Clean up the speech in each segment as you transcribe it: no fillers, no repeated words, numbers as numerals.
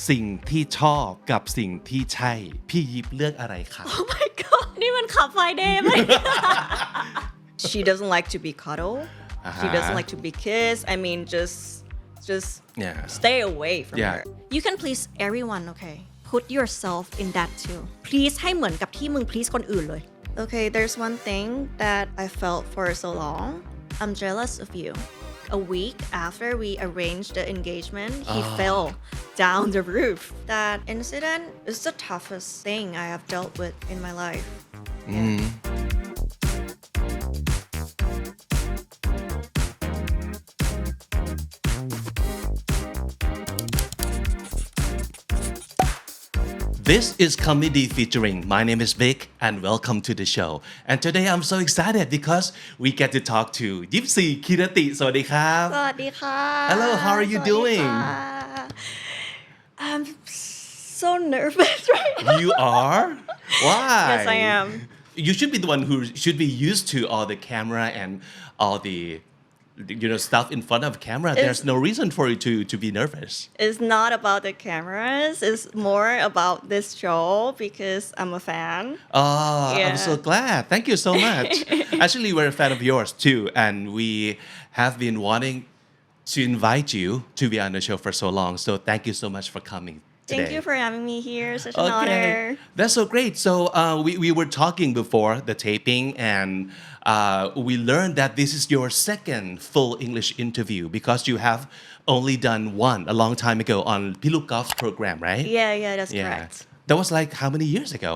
สิ่งที่ชอบกับสิ่งที่ใช่พี่ยิปเลือกอะไรครับ Oh my god นี่มันขับไฟเดย์ไหม She doesn't like to be cuddled. She doesn't like to be kissed. I mean, just Yeah. stay away from Yeah. her. You can please everyone, okay? Put yourself in that too. Please ให้เหมือนกับที่มึง please คนอื่นเลย Okay, there's one thing that I felt for so long. I'm jealous of you. A week after we arranged the engagement, he fell down the roof. That incident is the toughest thing I have dealt with in my life. This is Comedy Featuring. My name is Vic and welcome to the show. And today I'm so excited because we get to talk to Yipsy Kirati. สวัสดีครับ สวัสดีค่ะ Hello, how are you สวัสดี doing? ค่ะ I'm so nervous right now. You are? Why? Yes, I am. You should be the one who should be used to all the camera and all the stuff in front of camera. There's no reason for you to be nervous. It's not about the cameras. It's more about this show because I'm a fan. Oh, I'm Yeah. so glad. Thank you so much. Actually, we're a fan of yours too, and we have been wanting to invite you to be on the show for so long. So thank you so much for coming today. Thank you for having me here. Such an honor. That's so great. So we were talking before the taping, and we learned that this is your second full English interview because you have only done one a long time ago on Piluk Golf's program, right? Yeah, that's correct. That was like how many years ago?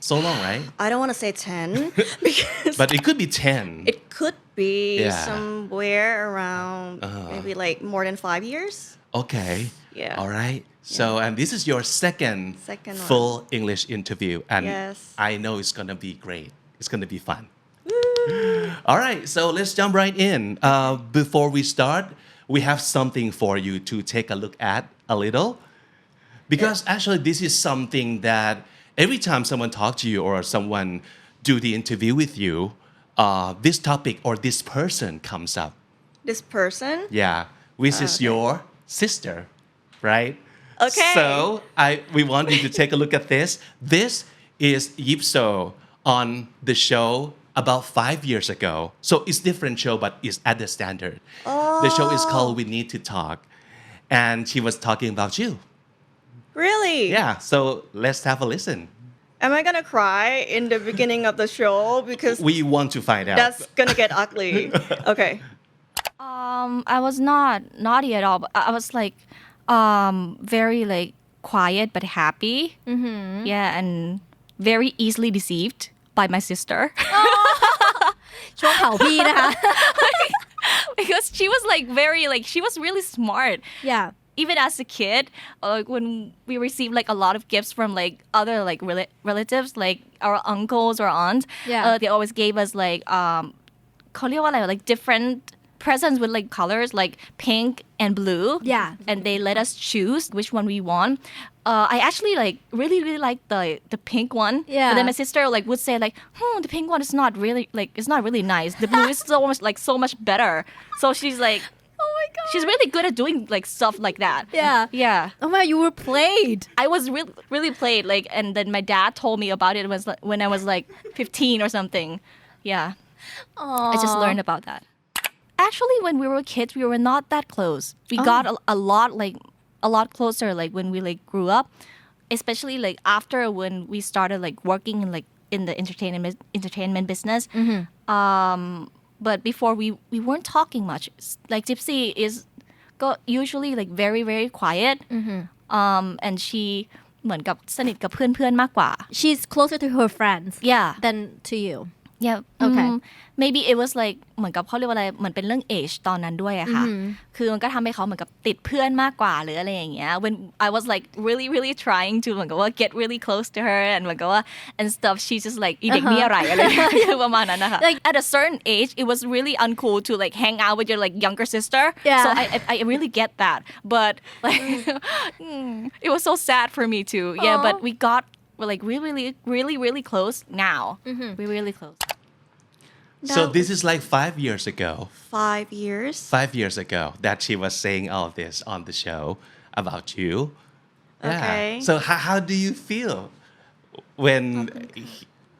So long, right? I don't want to say 10 because But it could be 10. it could be Yeah. somewhere around maybe like more than 5 years. Okay. Yeah. All right. So, and this is your second Second one. full English interview. And Yes. I know it's going to be great. It's going to be fun. All right. So let's jump right in. Before we start, we have something for you to take a look at a little. Because actually, this is something that every time someone talks to you or someone do the interview with you, this topic or this person comes up. This person. Yeah, which is your sister, right? Okay. So we want you to take a look at this. This is Yipso on the show about 5 years ago. So it's different show, but it's at the standard. The show is called We Need to Talk, and she was talking about you. Really? Yeah. So let's have a listen. Am I gonna cry in the beginning of the show because We want to find out. that's gonna get ugly? Okay. I was not naughty at all. But I was like very like quiet but happy. Yeah, and very easily deceived by my sister ช่วงเผาพี่นะคะ because she was like very like she was really smart. yeah Even as a kid, like when we received like a lot of gifts from like other like relatives, like our uncles or aunts, Yeah. they always gave us like เขาเรียกว่าอะไร like different presents with like colors like pink and blue. Yeah. And they let us choose which one we want. I actually like really like the pink one. Yeah. But then my sister like would say like, the pink one is not really like it's not really nice. The blue is so much better. So she's like. oh my god She's really good at doing like stuff like that. yeah Yeah. oh my you were played I was really played like and then my dad told me about it when I was like 15 or something. Yeah. I just learned about that. Actually when we were kids we were not that close. We got a lot closer like when we like grew up, especially like after when we started like working in the entertainment business. But before we weren't talking much. Like Gypsy is usually like very quiet. And she เหมือนกับสนิทกับเพื่อนๆมากกว่า she's closer to her friends Yeah. than to you Yeah. Okay. Maybe it was like เหมือนกับเขาเรียกว่าอะไรเหมือนเป็นเรื่อง age ตอนนั้นด้วยอะค่ะคือมันก็ทำให้เขาเหมือนกับติดเพื่อนมากกว่าหรืออะไรอย่างเงี้ย when I was like really trying to เหมือนกับว่า get really close to her and เหมือนกับว่า and stuff she's just like อีเด็กนี่อะไรอะไรคือประมาณนั้นนะคะ like at a certain age it was really uncool to like hang out with your like younger sister. Yeah. So I really get that but like it was so sad for me too. Yeah. But we got we're like really close now. We're really close. So this is like 5 years ago. 5 years. 5 years ago that she was saying all of this on the show about you. Yeah. Okay. So how do you feel when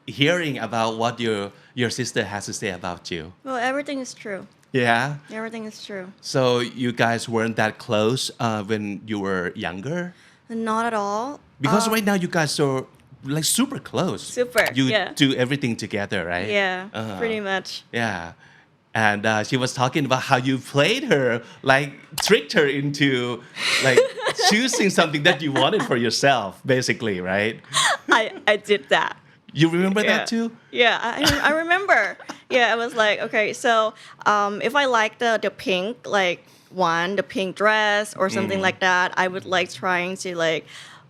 hearing about what your sister has to say about you? Well, everything is true. Yeah. Everything is true. So you guys weren't that close when you were younger? Not at all. Because right now you guys are like super close. Super, You yeah. do everything together, right? Yeah, pretty much. Yeah. And she was talking about how you played her, like tricked her into like choosing something that you wanted for yourself, basically, right? I did that. You remember that Yeah. too? Yeah, I remember. Yeah, I was like, okay, so if I like the pink, like the pink dress or something like that, I would like trying to like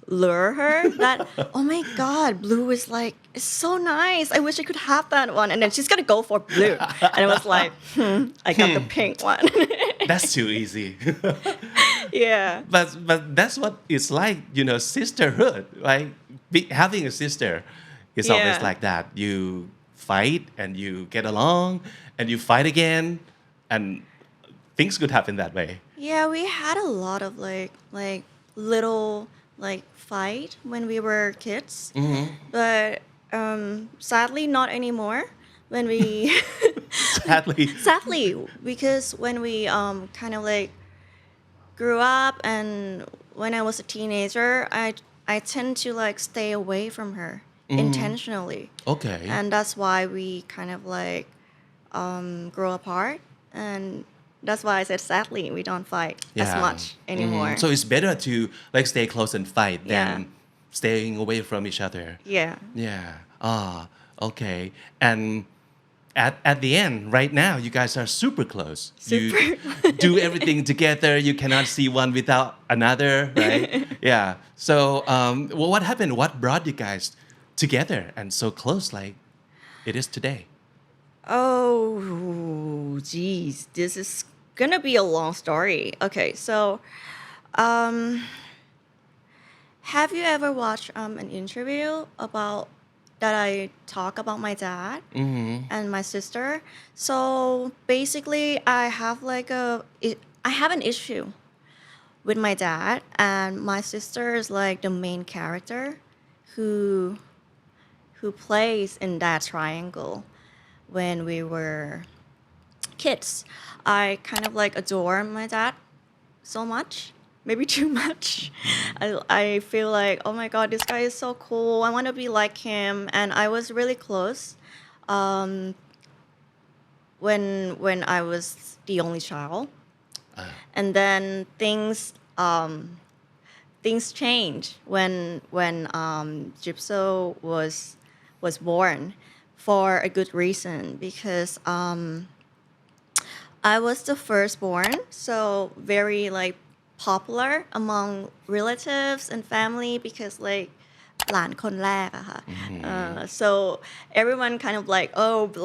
lure her that, oh my God, blue is like, it's so nice. I wish I could have that one. And then she's gonna go for blue. And I was like, I got the pink one. That's too easy. Yeah. But that's what it's like, sisterhood, right? Having a sister is always Yeah. like that. You fight and you get along and you fight again and things could happen that way. Yeah, we had a lot of like little like fight when we were kids, but sadly not anymore. When we Sadly. because when we kind of like grew up and when I was a teenager, I tend to like stay away from her intentionally, Okay. and that's why we kind of like grow apart and. That's why I said sadly we don't fight as Yeah. much anymore. So it's better to like stay close and fight Yeah. than staying away from each other. Yeah. Yeah. Okay. And at the end, right now, you guys are super close. You do everything together. You cannot see one without another, right? Yeah. So, what happened? What brought you guys together and so close like it is today? Oh, geez, this is gonna be a long story. Okay, so, have you ever watched an interview about that I talk about my dad and my sister? So basically, I have an issue with my dad, and my sister is like the main character who plays in that triangle. When we were kids, I kind of like adore my dad so much, maybe too much. I feel like, oh my God, this guy is so cool. I want to be like him. And I was really close when I was the only child. And then things changed when Gypso was born. For a good reason, because I was the firstborn, so very like popular among relatives and family because like หลานคนแรกอะค่ะ so everyone kind of like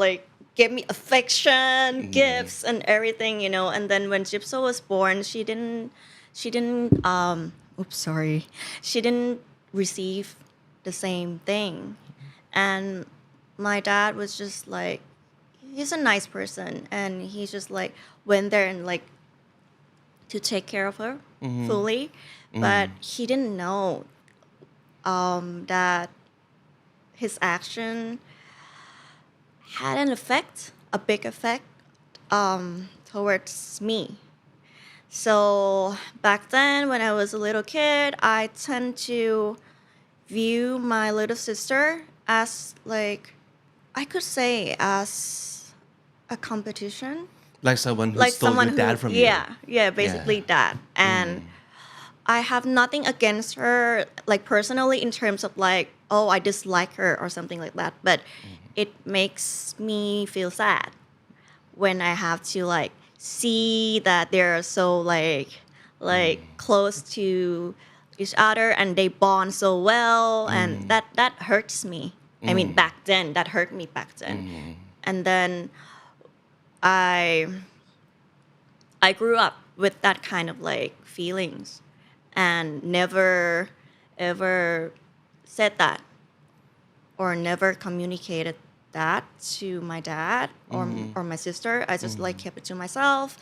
like give me affection, gifts and everything, and then when Gypso was born, she didn't she didn't receive the same thing, and my dad was just like, he's a nice person, and he just like went there and like to take care of her fully, but he didn't know that his action had a big effect towards me. So back then, when I was a little kid, I tend to view my little sister as like, I could say as a competition. Like someone who Like stole someone your dad who, from you. yeah, basically that. And I have nothing against her, like personally, in terms of like, oh, I dislike her or something like that. But it makes me feel sad when I have to like see that they're so like close to each other and they bond so well, and that hurts me. I mean, back then, that hurt me back then. And then I grew up with that kind of like feelings and never ever said that or never communicated that to my dad or my sister. I just like kept it to myself,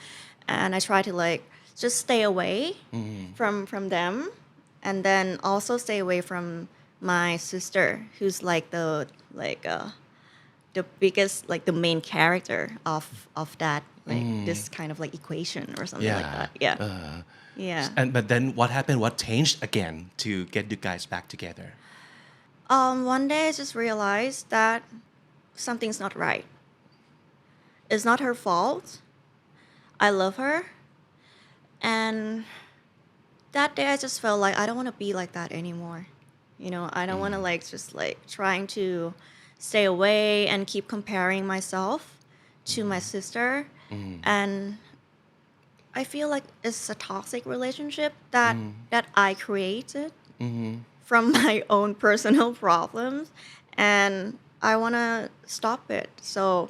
and I try to like just stay away from them, and then also stay away from my sister, who's like the biggest, like the main character of that, like this kind of like equation or something like that. Yeah. Yeah. And but then what happened? What changed again to get you guys back together? One day I just realized that something's not right. It's not her fault. I love her. And that day I just felt like I don't want to be like that anymore. You know, I don't want to like just like trying to stay away and keep comparing myself to my sister. And I feel like it's a toxic relationship that I created from my own personal problems, and I want to stop it. So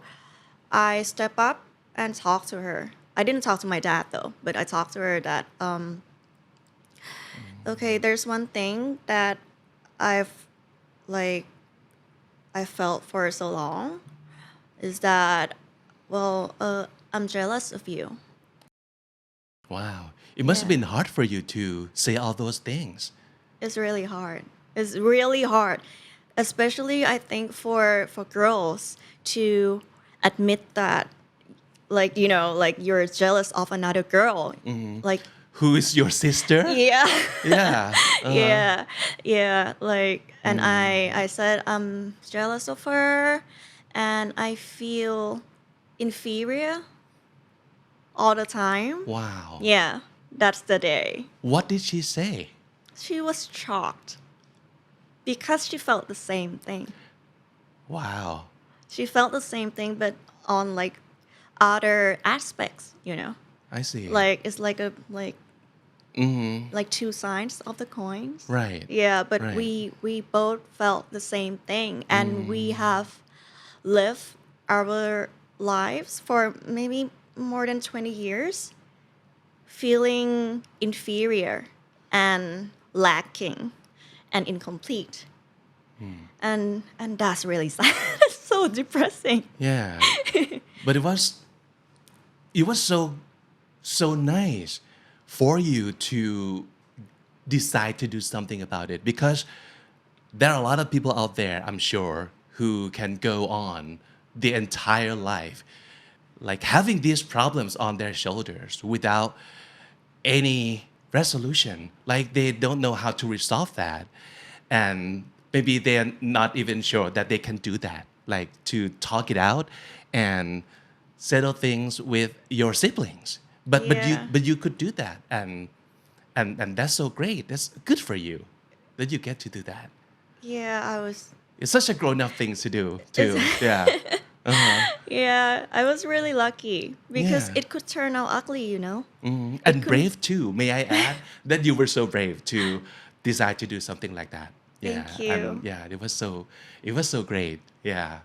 I step up and talk to her. I didn't talk to my dad though, but I talked to her that okay, there's one thing that I've like I felt for so long, is that I'm jealous of you. Wow. It must have been hard for you to say all those things. It's really hard. It's really hard, especially I think for girls to admit that, like, you know, like you're jealous of another girl. Like, Who is your sister? yeah. Yeah. Yeah, like, and I said I'm jealous of her, and I feel inferior all the time. Wow. Yeah, that's the day. What did she say? She was shocked because she felt the same thing. Wow. She felt the same thing, but on like other aspects, you know. I see. Like it's like a like two sides of the coins. Right. Yeah, but Right. we both felt the same thing, and we have lived our lives for maybe more than 20 years feeling inferior and lacking and incomplete. And that's really sad. It's so depressing. Yeah. But it was so nice for you to decide to do something about it, because there are a lot of people out there, I'm sure, who can go on the entire life like having these problems on their shoulders without any resolution. Like they don't know how to resolve that, and maybe they're not even sure that they can do that, like to talk it out and settle things with your siblings. But you could do that, and that's so great. That's good for you that you get to do that. Yeah, It's such a grown-up thing to do too. Yeah. I was really lucky because Yeah. it could turn out ugly, you know. And brave too. May I add that you were so brave to decide to do something like that. Thank you. And yeah, it was so great. Yeah.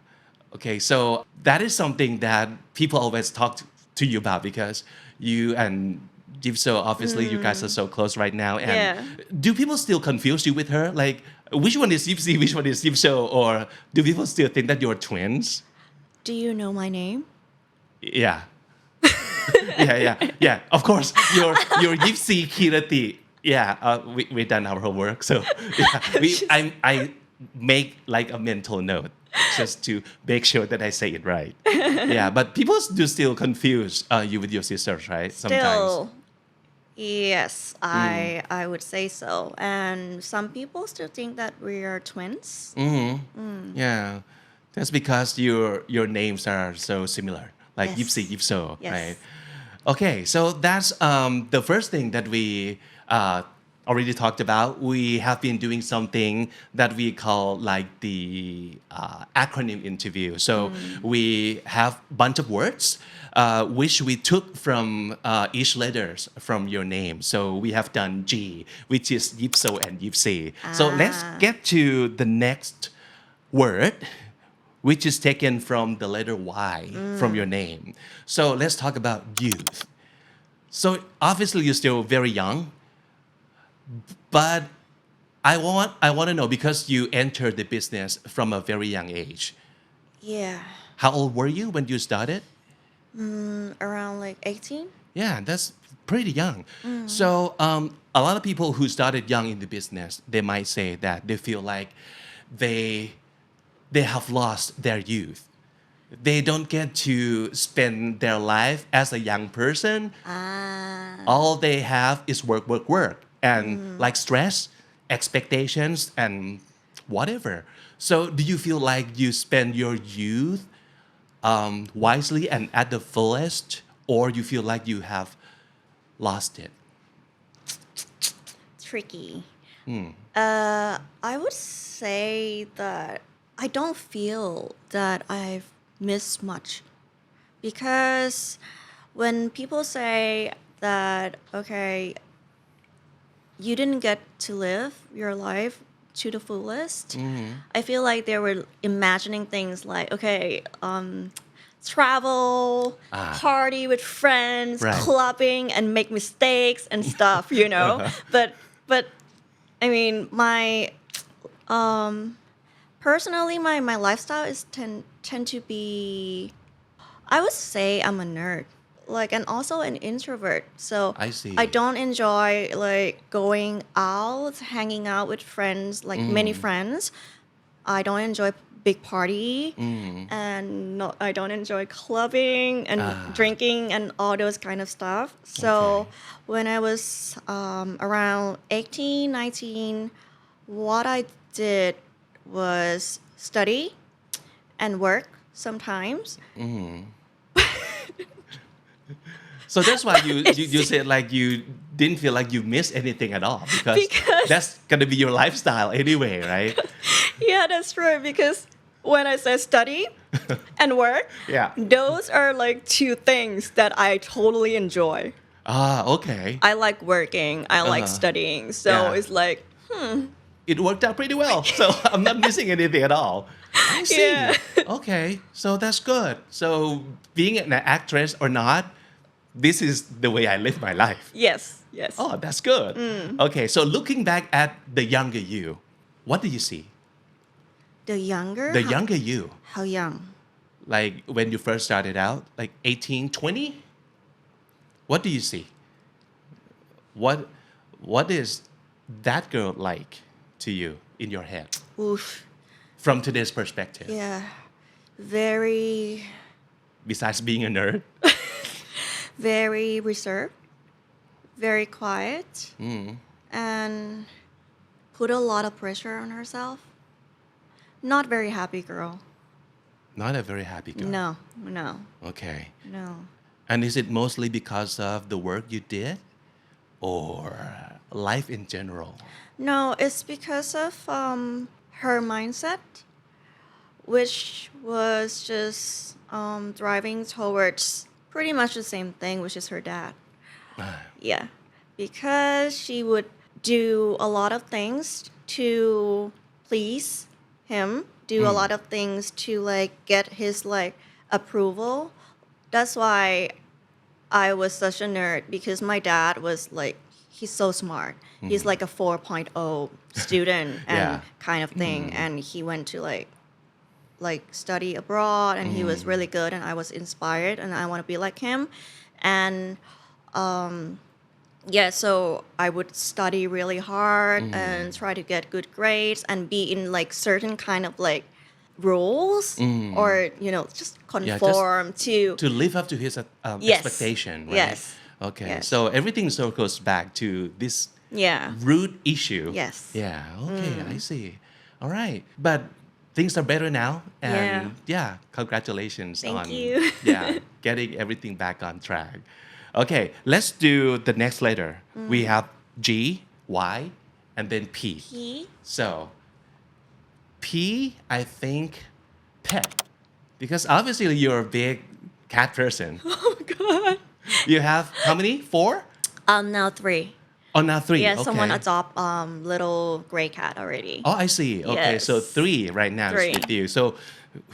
Okay, so that is something that people always talk to you about, because you and Jipso, obviously you guys are so close right now. And do people still confuse you with her? Like, which one is Jipsi, which one is Jipso? Or do people still think that you're twins? Do you know my name? Yeah. yeah. Of course, your Yipsi Kirati. Yeah, we done our homework, so yeah, I make like a mental note just to make sure that I say it right. Yeah, but people do still confuse you with your sisters, right? Sometimes. Still, yes, I would say so. And some people still think that we are twins. Yeah, that's because your names are so similar, like Yes. Yipsi, Yipso, Yes. right? Okay, so that's the first thing that we already talked about. We have been doing something that we call like the acronym interview. So we have a bunch of words which we took from each letters from your name. So we have done G, which is Yipso and Yipsi. So let's get to the next word, which is taken from the letter Y from your name. So let's talk about youth. So obviously you're still very young, but I want to know, because you entered the business from a very young age. Yeah, How old were you when you started? around like 18. Yeah, that's pretty young. So a lot of people who started young in the business, they might say that they feel like they they have lost their youth. They don't get to spend their life as a young person. All they have is work, work, work, and like stress, expectations, and whatever. So, do you feel like you spend your youth wisely and at the fullest, or you feel like you have lost it? Tricky. I would say that I don't feel that I've missed much because when people say that, okay, you didn't get to live your life to the fullest, I feel like they were imagining things like, okay, travel, party with friends, Right. clubbing, and make mistakes and stuff, you know. But I mean, my personally, my lifestyle is tend to be, I would say I'm a nerd, like, and also an introvert. So I see. I don't enjoy like going out, hanging out with friends, like many friends. I don't enjoy big party, and I don't enjoy clubbing and drinking and all those kind of stuff. So Okay. when I was around 18, 19, what I did was study and work sometimes. So that's why you said like you didn't feel like you missed anything at all because that's gonna be your lifestyle anyway, right? Yeah, that's true. Because when I say study and work, Yeah. those are like two things that I totally enjoy. Okay. I like working, I like studying. So Yeah. it's like, It worked out pretty well. So I'm not missing anything at all. I see. Yeah. Okay. So that's good. So being an actress or not, this is the way I live my life. yes, yes. Oh, that's good. Okay. So looking back at the younger you, what do you see? The younger? The younger you, How young? like when you first started out, like 18, 20? What do you see? What is that girl like to you in your head Oof. from today's perspective? Yeah. Very, Besides being a nerd? very reserved, very quiet, and put a lot of pressure on herself. Not very happy girl. Not a very happy girl. No, no, Okay. no. And is it mostly because of the work you did or life in general? No, it's because of her mindset, which was just driving towards pretty much the same thing, which is her dad. Yeah, because she would do a lot of things to please him, do a lot of things to like get his like approval. That's why I was such a nerd because my dad was like, he's so smart. He's like a 4.0 student and Yeah. kind of thing. And he went to like study abroad and he was really good and I was inspired and I want to be like him. And yeah, so I would study really hard and try to get good grades and be in like certain kind of like rules or you know just Yeah, just conform to To live up to his Yes. expectation, right? Yes. Okay. Yes. So everything circles back to this yeah. root issue. Yes. Yeah. Okay. I see. All right. But things are better now. And yeah, congratulations Thank on you. yeah, getting everything back on track. Okay. Let's do the next letter. We have G, Y, and then P. He So P, I think pet. Because obviously you're a big cat person. oh god. You have how many? 4? Now 3. Oh, now 3. Yeah, Okay. someone adopt little gray cat already. Oh, I see. Okay, so Yes. 3 right now 3. is with you. So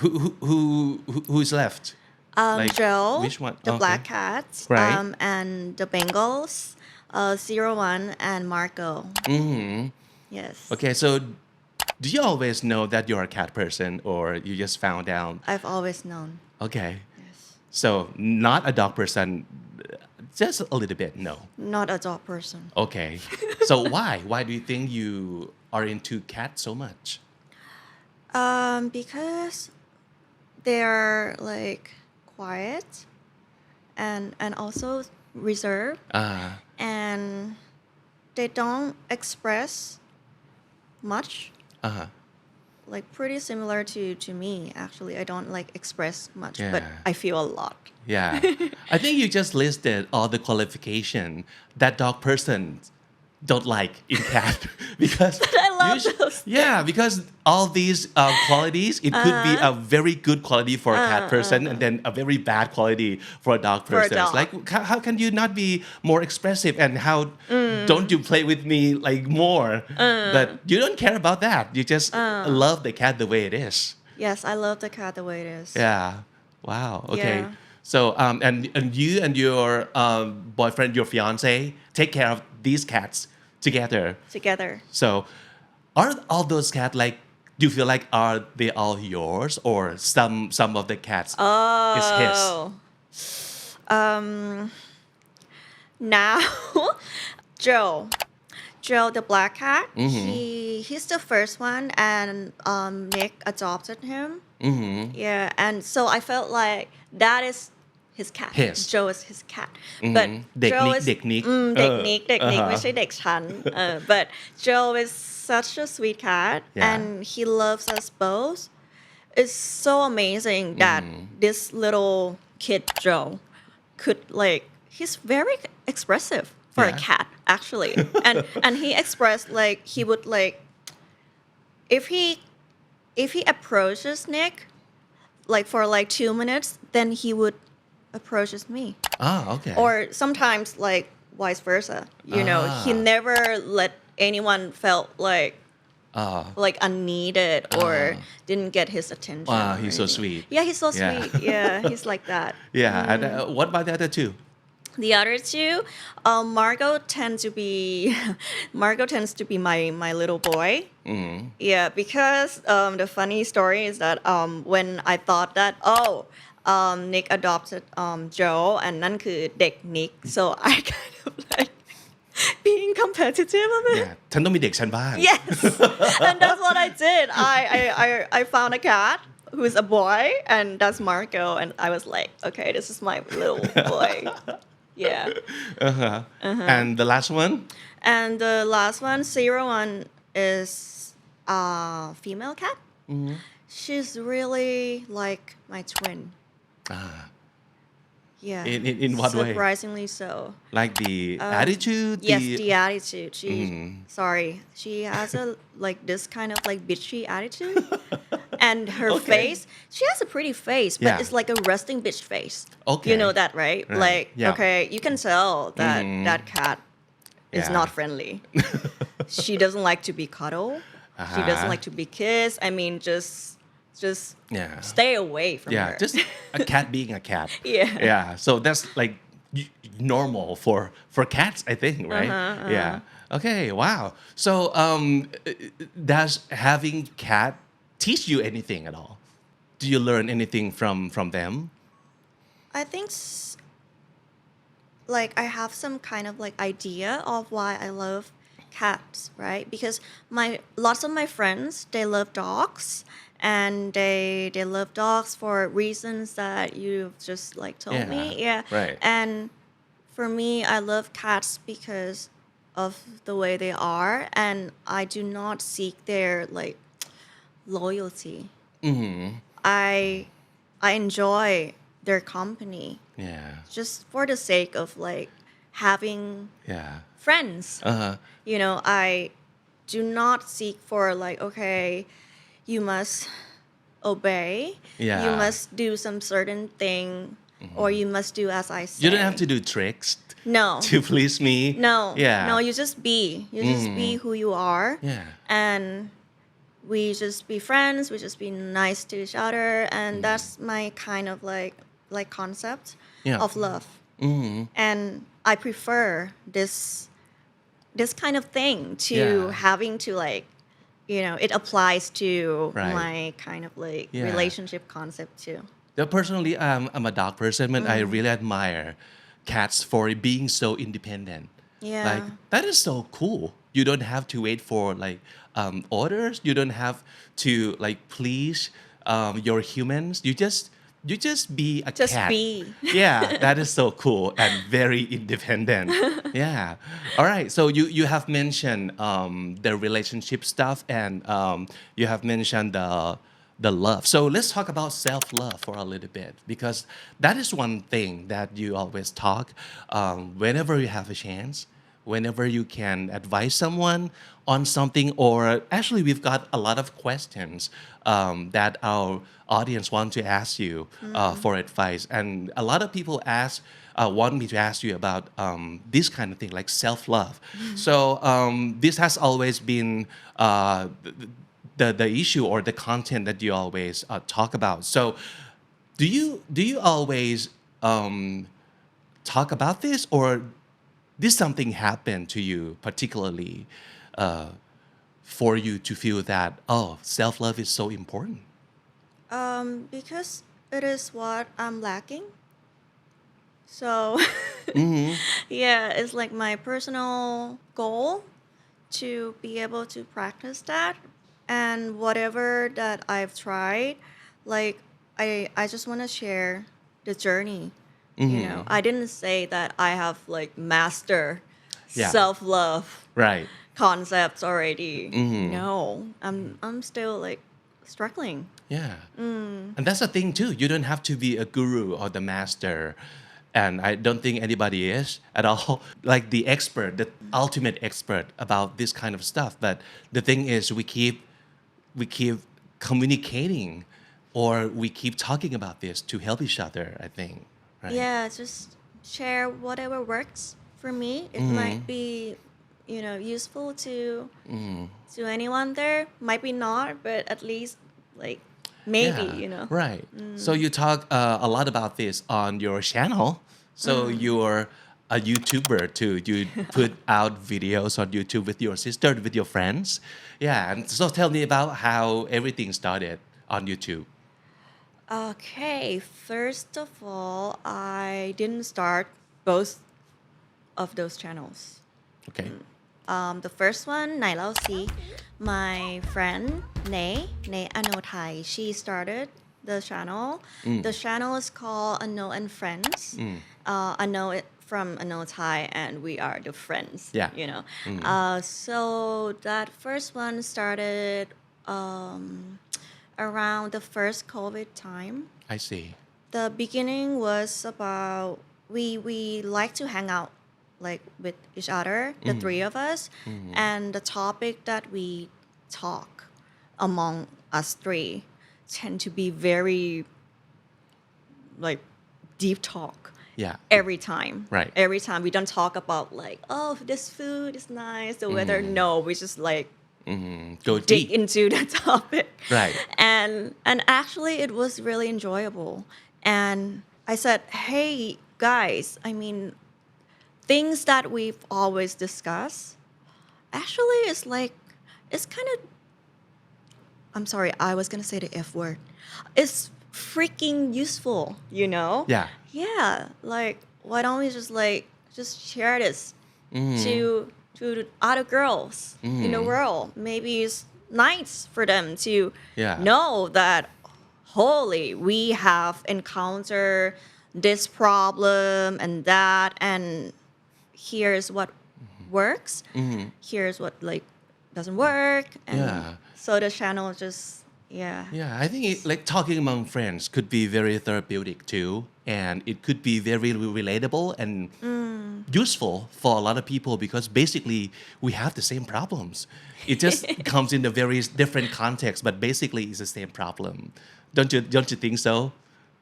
who's left? Like, Joe, which one? the Okay. black cat, Right. and the Bengals, 01 and Marco. Yes. Okay, so do you always know that you're a cat person or you just found out? I've always known. Okay. Yes. So not a dog person Just a little bit, no. Not a dog person. Okay. So why do you think you are into cats so much? Because they're like quiet and also reserved and they don't express much. Uh-huh. Like pretty similar to me actually. I don't like express much, but Yeah. I feel a lot. Yeah. I think you just listed all the qualification that dog persons don't like in cat because I love usu- those Yeah, because all these qualities, it could be a very good quality for a cat person and then a very bad quality for a dog a person. It's dog. like how can you not be more expressive and how don't you play with me like more? But you don't care about that. You just love the cat the way it is. Yes, I love the cat the way it is. Yeah. Wow. Okay. Yeah. So and you and your boyfriend, your fiance, take care of these cats together. Together. So are all those cats like? Do you feel like are they all yours or some of the cats is his? Now Joe, the black cat, he's the first one, and Nick adopted him. Yeah, and so I felt like that is his cat. His. Joe is his cat. But เด็ก Joe นิก is เด็กนิก เด็กนิก uh-huh. ไม่ใช่เด็กฉัน but Joe is such a sweet cat Yeah. and he loves us both. It's so amazing that this little kid Joe could like he's very expressive for a Yeah. cat actually and he expressed like he would like if he approaches Nick like for like 2 minutes then he would approaches me Ah, okay. or sometimes like vice versa you know he never let anyone felt like unneeded or didn't get his attention. Wow, or he's so anything. sweet. Yeah, he's so Yeah. sweet. Yeah, he's like that. Yeah. And what about the other two? The other two, Margot tends to be my little boy. Yeah, because the funny story is that when I thought that Nick adopted Joe and นั่นคือเด็ก Nick, so I kind of like being competitive of it. Yeah. ฉันต้องมีเด็กฉันบ้าง Yes, and that's what I did. I found a cat who's a boy, and that's Marco, and I was like, okay, this is my little boy. Yeah. And the last one? And the last one, 01, is a female cat. She's really like my twin. Yeah. In what way? Surprisingly so. Like the attitude? Yes, the attitude. She has a like this kind of like bitchy attitude. And her Okay. face, she has a pretty face, but Yeah. it's like a resting bitch face. Okay. You know that, right? Right. Like, Yeah. okay, you can tell that that cat is Yeah. not friendly. She doesn't like to be cuddled. She doesn't like to be kissed. I mean, just Yeah. stay away from Yeah, her. just a cat being a cat. Yeah. Yeah. So that's like normal for cats, I think, right? Yeah. Okay. Wow. So does having cat teach you anything at all? Do you learn anything from them? I think like I have some kind of like idea of why I love cats, right? Because lots of my friends, they love dogs and they love dogs for reasons that you've just like told Yeah, me. Yeah. right. And for me, I love cats because of the way they are and I do not seek their like loyalty. I enjoy their company Yeah. just for the sake of like having Yeah. friends. You know, I do not seek for like, okay, you must obey. Yeah. You must do some certain thing or you must do as I say. You don't have to do tricks No. to please me. No. Yeah. No, you just be. You just be who you are. Yeah. And we just be friends, we just be nice to each other and that's my kind of like concept Yeah. of love. And I prefer this kind of thing to Yeah. having to like you know it applies to Right. my kind of like Yeah. relationship concept too. Personally, I'm a dog person, and I really admire cats for being so independent. Yeah. Like that is so cool. You don't have to wait for like orders. You don't have to like please your humans. You just be a Just cat. be. Yeah, that is so cool and very independent. Yeah. All right. So you have mentioned the relationship stuff and you have mentioned the love. So let's talk about self-love for a little bit because that is one thing that you always talk whenever you have a chance, whenever you can advise someone on something, or actually we've got a lot of questions that our audience want to ask you for advice, and a lot of people want me to ask you about this kind of thing like self-love. So this has always been the issue or the content that you always talk about. So do you always talk about this, or did something happen to you particularly for you to feel that self-love is so important? Because it is what I'm lacking. So, yeah, it's like my personal goal to be able to practice that. And whatever that I've tried, like, I just want to share the journey. I didn't say that I have like master Yeah. self-love Right. concepts already. No, I'm still like struggling. Yeah. And that's the thing too. You don't have to be a guru or the master. And I don't think anybody is at all like the expert, the ultimate expert about this kind of stuff. But the thing is we keep communicating, or we keep talking about this to help each other, I think. Right? Yeah, just share whatever works for me. It might be, useful to anyone there. Might be not, but at least like maybe, Yeah, Right. So you talk a lot about this on your channel. So you're a YouTuber too. You put out videos on YouTube with your sister, with your friends. Yeah. And so tell me about how everything started on YouTube. Okay, first of all, I didn't start both of those channels. Okay. The first one, Nai Lao Si, my friend Nay Anothai, she started the channel. The channel is called Ano and Friends. Ano it from Anothai, and we are the friends. Yeah. So that first one started around the first COVID time. I see. The beginning was about we like to hang out like with each other, the three of us, and the topic that we talk among us three tend to be very like deep talk. Yeah. Every time. Right. Every time we don't talk about like, oh, this food is nice, the weather. No, we just like Go dig deep. into the topic. Right. And actually it was really enjoyable. And I said, hey guys, I mean, things that we've always discussed actually is like, it's kind of, I'm sorry, I was gonna say the F word. It's freaking useful, Yeah. Yeah, like why don't we just share this to the other girls in the world? Maybe it's nice for them to Yeah. know that holy, we have encountered this problem and that, and here's what works. Here's what like doesn't work, and Yeah. so the channel just yeah. Yeah, I think like talking among friends could be very therapeutic too, and it could be very relatable and useful for a lot of people because basically we have the same problems. It just comes in a very different context, but basically it's the same problem. Don't you think so?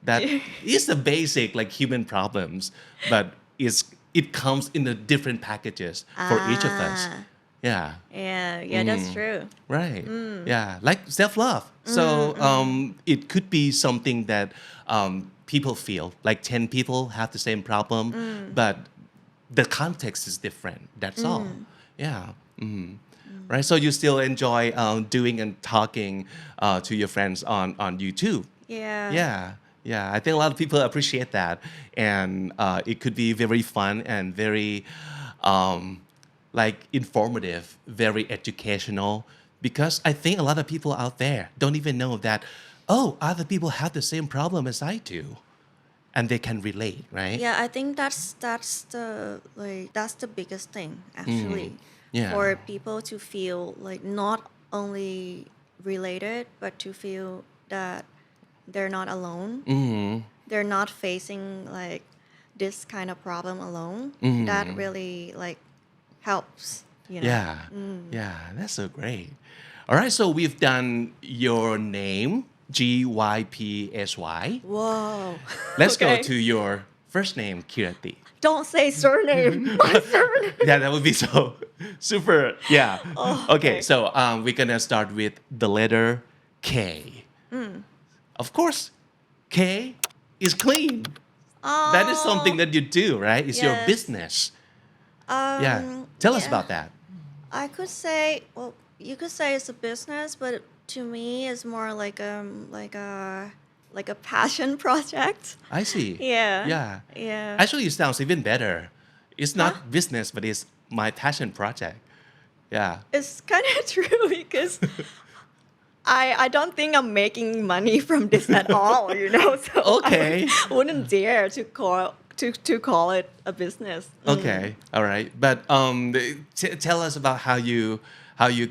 That is the basic like human problems, but it comes in the different packages for each of us. Ah. Yeah. Yeah, that's true. Right. Yeah. Like self-love. So it could be something that people feel like 10 people have the same problem, but the context is different. That's all. Yeah. Right. So you still enjoy doing and talking to your friends on YouTube. Yeah. Yeah. Yeah, I think a lot of people appreciate that, and it could be very fun and very, like informative, very educational. Because I think a lot of people out there don't even know that, oh, other people have the same problem as I do, and they can relate, right? Yeah, I think that's the biggest thing actually. Yeah. For people to feel like not only related, but to feel that they're not alone. They're not facing like this kind of problem alone. That really like helps, you know. Yeah, yeah, that's so great. All right, so we've done your name, Gypsy. Whoa. Let's go Okay. to your first name, Kirati. Don't say surname. My surname. Yeah, that would be so super. Yeah. Oh, okay, okay. so we're gonna start with the letter K. Of course, K is clean. That is something that you do, right? It's your Yes. business. Yeah. Tell us about that. I could say, well, you could say it's a business, but to me, it's more like a passion project. I see. Yeah. Yeah. Yeah. Actually, it sounds even better. It's not business, but it's my passion project. Yeah. It's kind of true because I don't think I'm making money from this at all, you know. So Okay. I wouldn't dare to call it a business. Okay. All right. But tell us about how you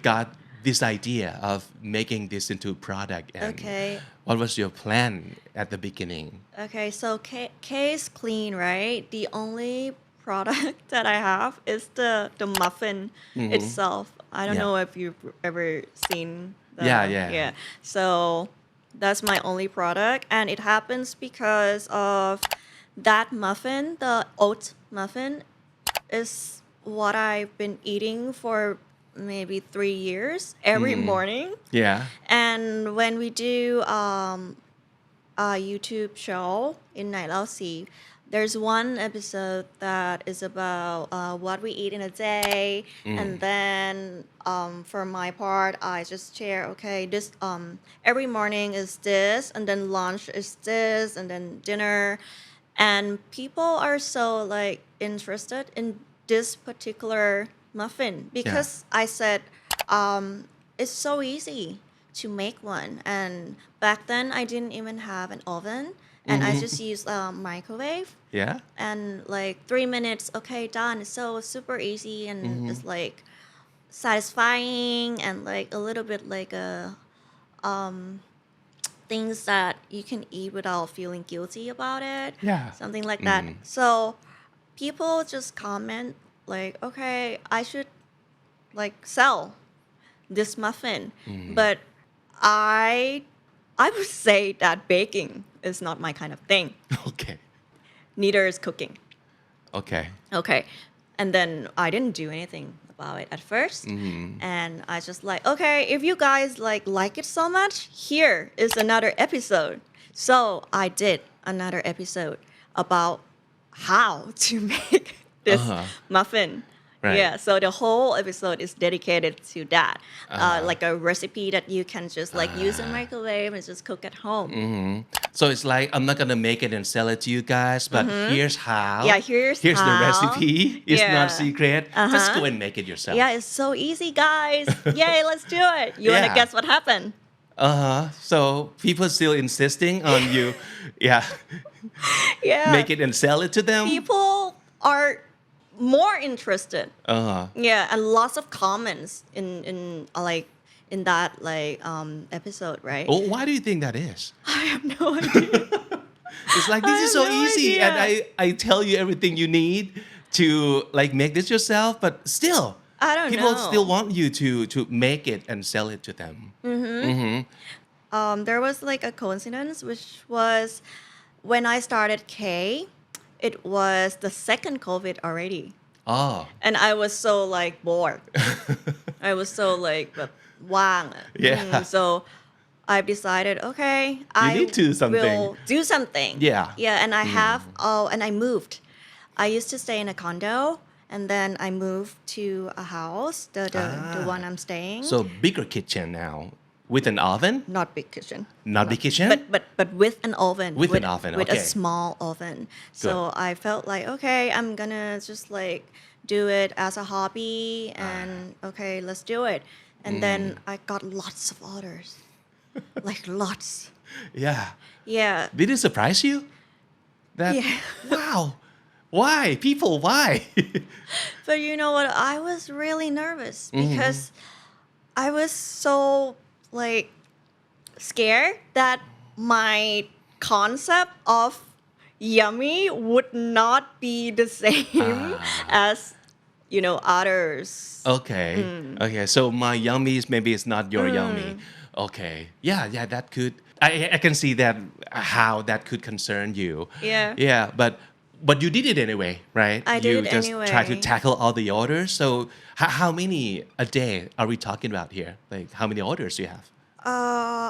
got this idea of making this into a product and Okay. what was your plan at the beginning? Okay, so K is clean, right? The only product that I have is the muffin itself. I don't Yeah. know if you've ever seen the, Yeah. So that's my only product, and it happens because of that muffin, the oat muffin, is what I've been eating for maybe 3 years every morning. Yeah. And when we do a YouTube show in Night Lao Si, there's one episode that is about what we eat in a day, and then for my part, I just share, okay, this every morning is this, and then lunch is this, and then dinner, and people are so like interested in this particular muffin because I said it's so easy to make one, and back then I didn't even have an oven, and I just used a microwave, Yeah. and like 3 minutes, okay, done. It's so super easy, and it's like satisfying, and like a little bit like a things that you can eat without feeling guilty about it. Yeah. Something like that. So people just comment like, okay, I should like sell this muffin. But I would say that baking is not my kind of thing. Okay. Neither is cooking. Okay. Okay. And then I didn't do anything about it at first. And I just like, okay, if you guys like it so much, here is another episode. So I did another episode about how to make this muffin. Right. Yeah, so the whole episode is dedicated to that, like a recipe that you can just like use in microwave and just cook at home. So it's like I'm not gonna make it and sell it to you guys, but here's how. Yeah, here's the how. recipe. It's Yeah. not secret. Just go and make it yourself. Yeah, it's so easy, guys. Yay, let's do it. You Yeah. wanna guess what happened? So people still insisting on you, yeah, Yeah. make it and sell it to them. People are more interested. Uh-huh. Yeah, and lots of comments in that episode, right? Well, why do you think that is? I have no idea. It's like this is so have no easy, idea. and I tell you everything you need to like make this yourself, but still, I don't people know. still want you to make it and sell it to them. There was like a coincidence, which was when I started K, it was the second COVID already. Oh, And I was so like bored. I was so like ว่าง Yeah. So I've decided, okay, I need to do something. will do something. Yeah. Yeah, and I have, and I moved. I used to stay in a condo, and then I moved to a house, the one I'm staying. so bigger kitchen now. With an oven? not big kitchen. Not big kitchen? But with an oven. With an oven, With a okay. small oven. So I felt like okay, I'm gonna just like do it as a hobby and okay, let's do it. And then I got lots of orders. Like lots. Yeah. Yeah. Did it surprise you? That Yeah. wow. Why? People, why? But you know what? I was really nervous because I was so like scared that my concept of yummy would not be the same as you know others. Okay. Okay. So my yummies maybe it's not your yummy. Okay. Yeah, that could I can see that how that could concern you. Yeah. Yeah, but you did it anyway, right? I did you it just anyway. try to tackle all the orders. So how many a day are we talking about here? Like how many orders do you have?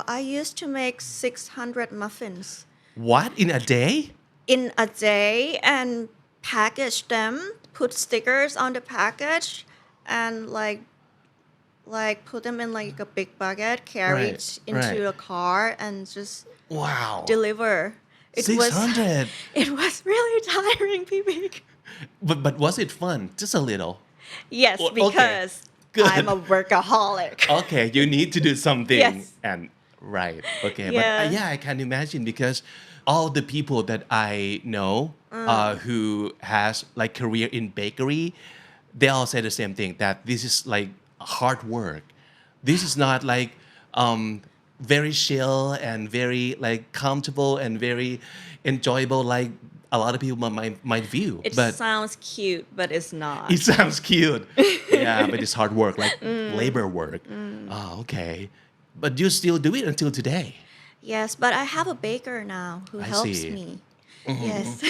I used to make 600 muffins What in a day? in a day and package them, put stickers on the package, and like put them in like a big bucket, carry it into right. a car, and just Wow. deliver. It 600. It was really tiring, PB. But was it fun? Just a little. Yes, Okay. because Good. I'm a workaholic. Okay, you need to do something. Yes. And right. Okay. Yeah. But yeah, I can imagine because all the people that I know who has like career in bakery, they all say the same thing that this is like hard work. This is not like very chill and very like comfortable and very enjoyable like a lot of people might view. It But sounds cute, but it's not. it sounds cute. Yeah, but it's hard work, like labor work. Oh, okay. But you still do it until today. Yes, but I have a baker now who I helps see. me. Yes.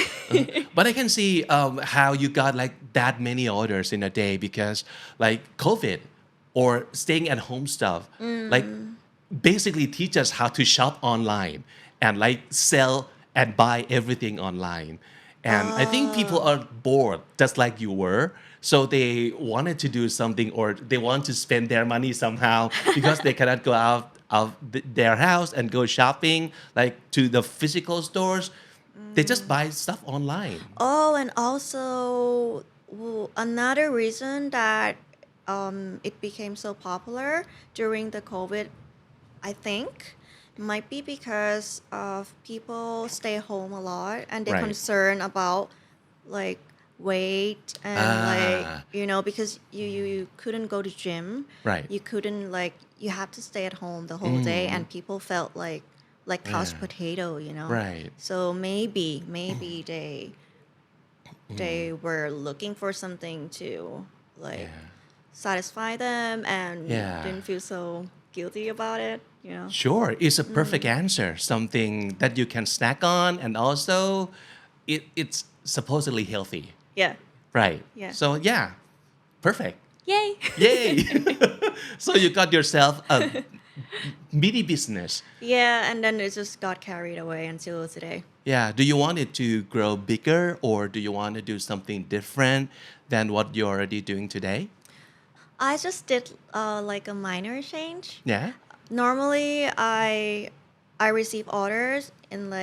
But I can see how you got like that many orders in a day because like COVID or staying at home stuff, like basically teach us how to shop online and like sell and buy everything online. And I think people are bored just like you were. So they wanted to do something or they want to spend their money somehow because they cannot go out of their house and go shopping like to the physical stores. They just buy stuff online. Oh, and also another reason that it became so popular during the COVID, I think, might be because of people stay home a lot and they're Right. concerned about like weight and like Ah. you know because you couldn't go to gym. Right. You couldn't like you have to stay at home the whole day and people felt like couch Yeah. potato, you know. Right. So maybe they were looking for something to like Yeah. satisfy them and Yeah. didn't feel so guilty about it, you know. Sure, it's a perfect answer. Something that you can snack on, and also it's supposedly healthy, Yeah. right? Yeah. So yeah, perfect. Yay. Yay! So you got yourself a mini business. Yeah, and then it just got carried away until today. Yeah. Do you want it to grow bigger, or do you want to do something different than what you're already doing today? I just did like a minor change. Yeah. Normally, I receive orders in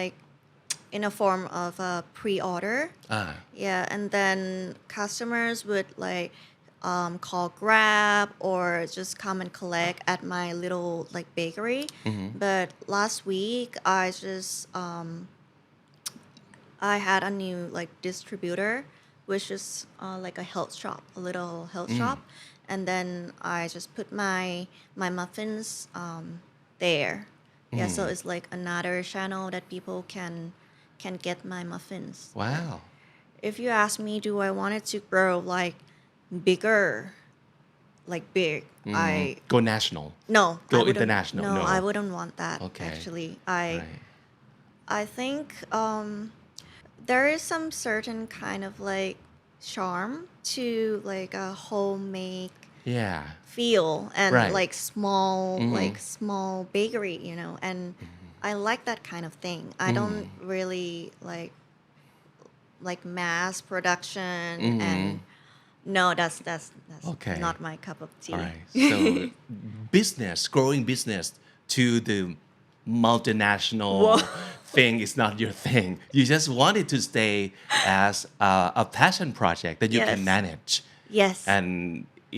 a form of a pre-order. Ah. Yeah, and then customers would like call Grab or just come and collect at my little like bakery. But last week, I had a new like distributor, which is like a health shop, a little health shop, and then I just put my muffins there. Yeah, so it's like another channel that people can get my muffins. Wow. If you ask me, do I want it to grow like bigger, like big? I Go national. no. Go I wouldn't- international, no. I wouldn't want that. Okay. Actually, Right. I think there is some certain kind of like charm to like a homemade Yeah. feel and Right. like small bakery, you know, and I like that kind of thing. I don't really like mass production and no, that's Okay. not my cup of tea. All right. So business, growing business to the multinational thing is not your thing. You just want it to stay as a passion project that you can Yes. manage. Yes. And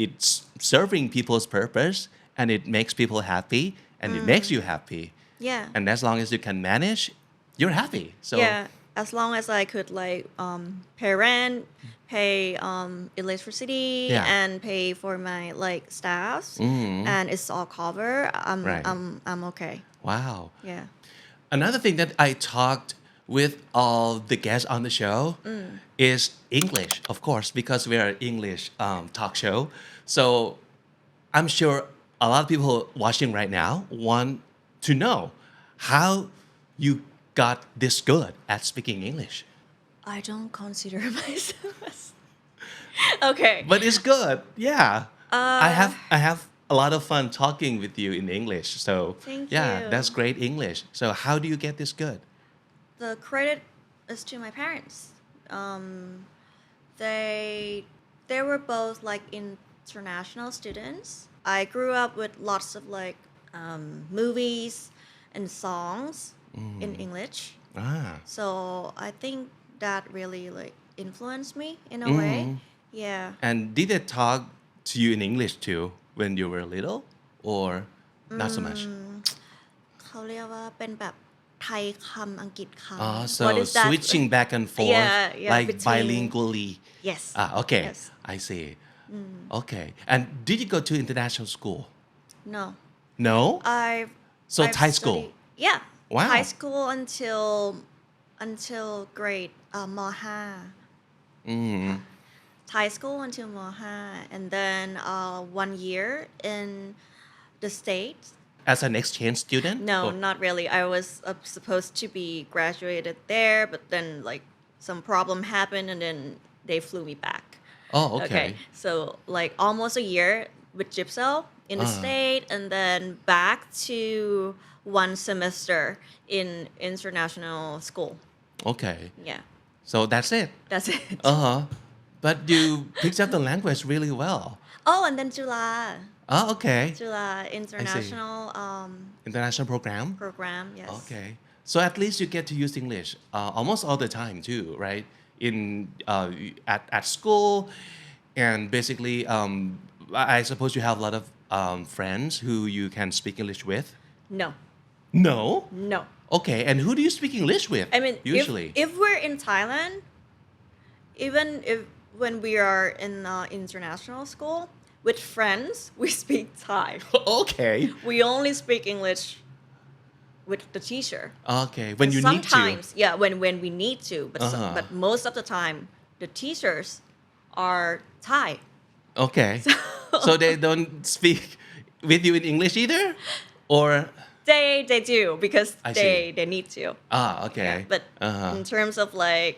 it's serving people's purpose and it makes people happy and it makes you happy. Yeah. And as long as you can manage, you're happy. So Yeah, as long as I could like pay rent, pay electricity, Yeah. and pay for my like staffs, and it's all covered, Right. I'm okay. wow. Yeah. Another thing that I talked with all the guests on the show is English, of course, because we are an English talk show. So I'm sure a lot of people watching right now want to know how you got this good at speaking English. I don't consider myself as okay. But it's good. Yeah. I have a lot of fun talking with you in English. So Thank yeah, you. that's great English. So how do you get this good? The credit is to my parents. They were both like international students. I grew up with lots of like movies and songs in English. Ah. So I think that really like influenced me in a way. Yeah. And did they talk to you in English too when you were little or not so much? เขาเรียกว่าเป็นแบบไทยคำอังกฤษคำ So What is that? switching back and forth Yeah, like between- bilingually. Yes. Okay. Yes. I see. Okay. And did you go to international school? No. No? I've So I've Thai school? studied- Yeah. Wow. High school until grade ม5 Thai school until ม5 and then 1 year in the States. As an exchange student? No, Or- not really. I was supposed to be graduated there, but then like some problem happened and then they flew me back. Oh, okay. So like almost a year with Gypsel in the state and then back to one semester in international school. Okay. Yeah, So that's it. that's it. Uh-huh. But you picked up the language really well. Oh, and then Jula Oh, okay. International International program? program. Yes. Okay. So at least you get to use English almost all the time too, right? In at school, and basically, I suppose you have a lot of friends who you can speak English with. No, No. no. Okay. And who do you speak English with? I mean, usually. if we're in Thailand, even if when we are in international school with friends, we speak Thai. Okay. We only speak English with the teacher. Okay. When you need to. Sometimes, yeah, when we need to, but but most of the time, the teachers are Thai. Okay. So they don't speak with you in English either, or They do because I see. they need to. okay. But Uh-huh. in terms of like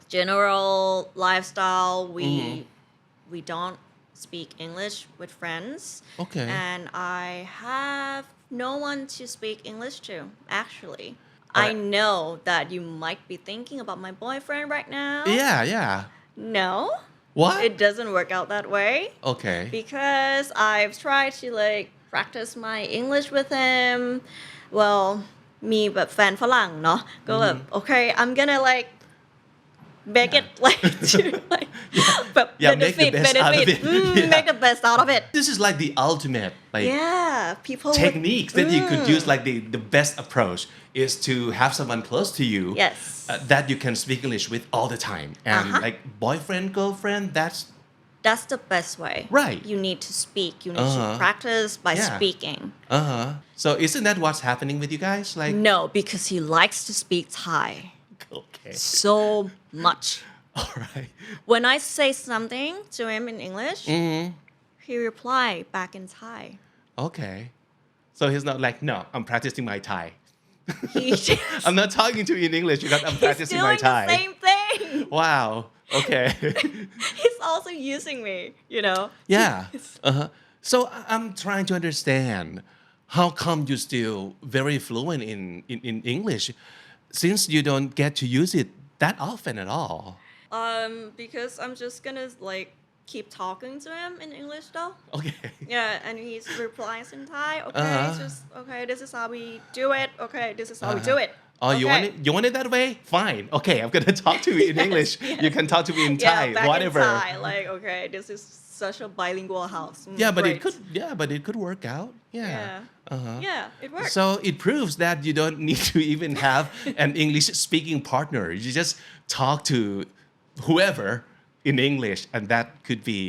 general lifestyle, we don't speak English with friends. Okay. And I have no one to speak English to, actually. I Alright. know that you might be thinking about my boyfriend right now. Yeah. No. What? It doesn't work out that way. Okay. Because I've tried to like practice my English with him. Well, มีแบบแฟนฝรั่งเนาะก็แบบ okay I'm gonna like make it like to like แบบ Yeah, make the best out of it. Yeah. make the best out of it. This is like the ultimate like Yeah, people would- techniques that you could use. Like the best approach is to have someone close to you Yes. that you can speak English with all the time. And Uh-huh. like boyfriend, girlfriend, That's the best way. Right. You need to speak. You need to Uh-huh. practice by Yeah. speaking. So isn't that what's happening with you guys? Like No, because he likes to speak Thai okay. so much. All right. When I say something to him in English, he reply back in Thai. Okay. So he's not like, no, I'm practicing my Thai. He I'm not talking to you in English because I'm he's practicing my doing the Thai. same thing. Wow. Okay. He's also using me, you know. Yeah. Uh-huh. So I'm trying to understand how come you're still very fluent in English since you don't get to use it that often at all. Because I'm just gonna like keep talking to him in English though. Okay. Yeah, and he replies in Thai. Okay, Uh-huh. just okay. This is how we do it. Okay, this is how we do it. Oh, you want Okay. it? You want it that way? Fine. Okay, I'm gonna talk to you in English. You can talk to me in Thai. Yeah, back Whatever. in Thai. Like, okay, this is such a bilingual house. Yeah, but great. it could work out. Yeah. Yeah. Uh-huh. Yeah, it works. So it proves that you don't need to even have an English speaking partner. You just talk to whoever in English, and that could be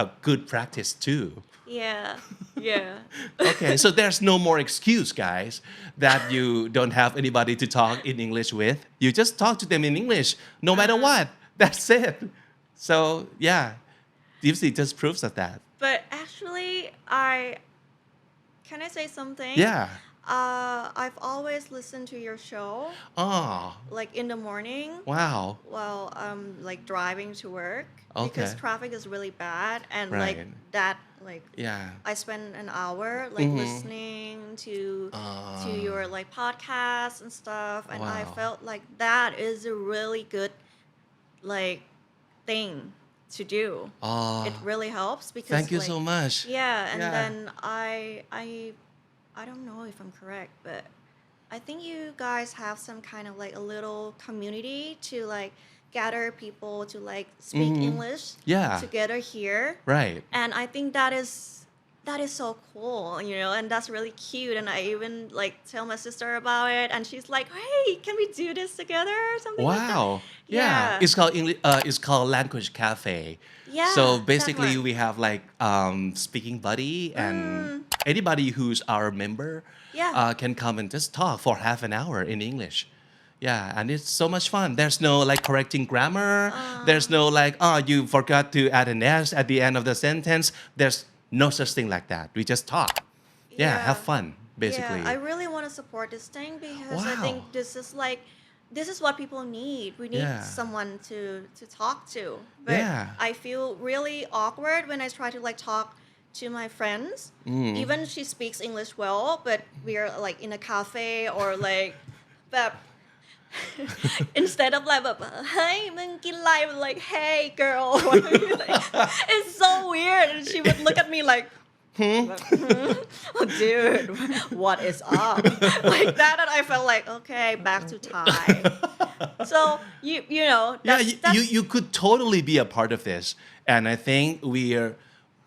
a good practice too. Yeah, yeah. Okay, so there's no more excuse, guys, that you don't have anybody to talk in English with. You just talk to them in English, no matter what. That's it. So yeah, Dipsy just proves of that. But actually, can I say something? Yeah. I've always listened to your show, Oh, like in the morning wow. while I'm like driving to work because Okay. traffic is really bad, and Right. like that, like Yeah. I spend an hour like listening to your like podcasts and stuff, and I Wow. felt like that is a really good like thing to do. Oh, It really helps because thank you like, so much. yeah, and Yeah. then I don't know if I'm correct, but I think you guys have some kind of like a little community to like gather people to like speak English Yeah. together here. Right. And I think that is so cool, you know, and that's really cute. And I even like tell my sister about it, and she's like, "Hey, can we do this together or something like that?" Wow. Yeah. Yeah. It's called English. It's called Language Cafe. Yeah, So that basically, one. we have like speaking buddy, and anybody who's our member Yeah. can come and just talk for half an hour in English. Yeah, and it's so much fun. There's no like correcting grammar. There's no like, oh, you forgot to add an S at the end of the sentence. There's no such thing like that. We just talk. Yeah, Yeah. have fun, basically. Yeah, I really want to support this thing because I think Wow. this is what people need. We need Yeah. someone to talk to. But Yeah. I feel really awkward when I try to like talk to my friends. Even she speaks English well, but we are like in a cafe or like แบบ instead of like แบบ hey มึงกินอะไร like hey girl it's so weird, and she would look at me like oh, dude, what is up? Like that, and I felt like, okay, back to Thai. So you know, Yeah, that's, you could totally be a part of this, and I think we are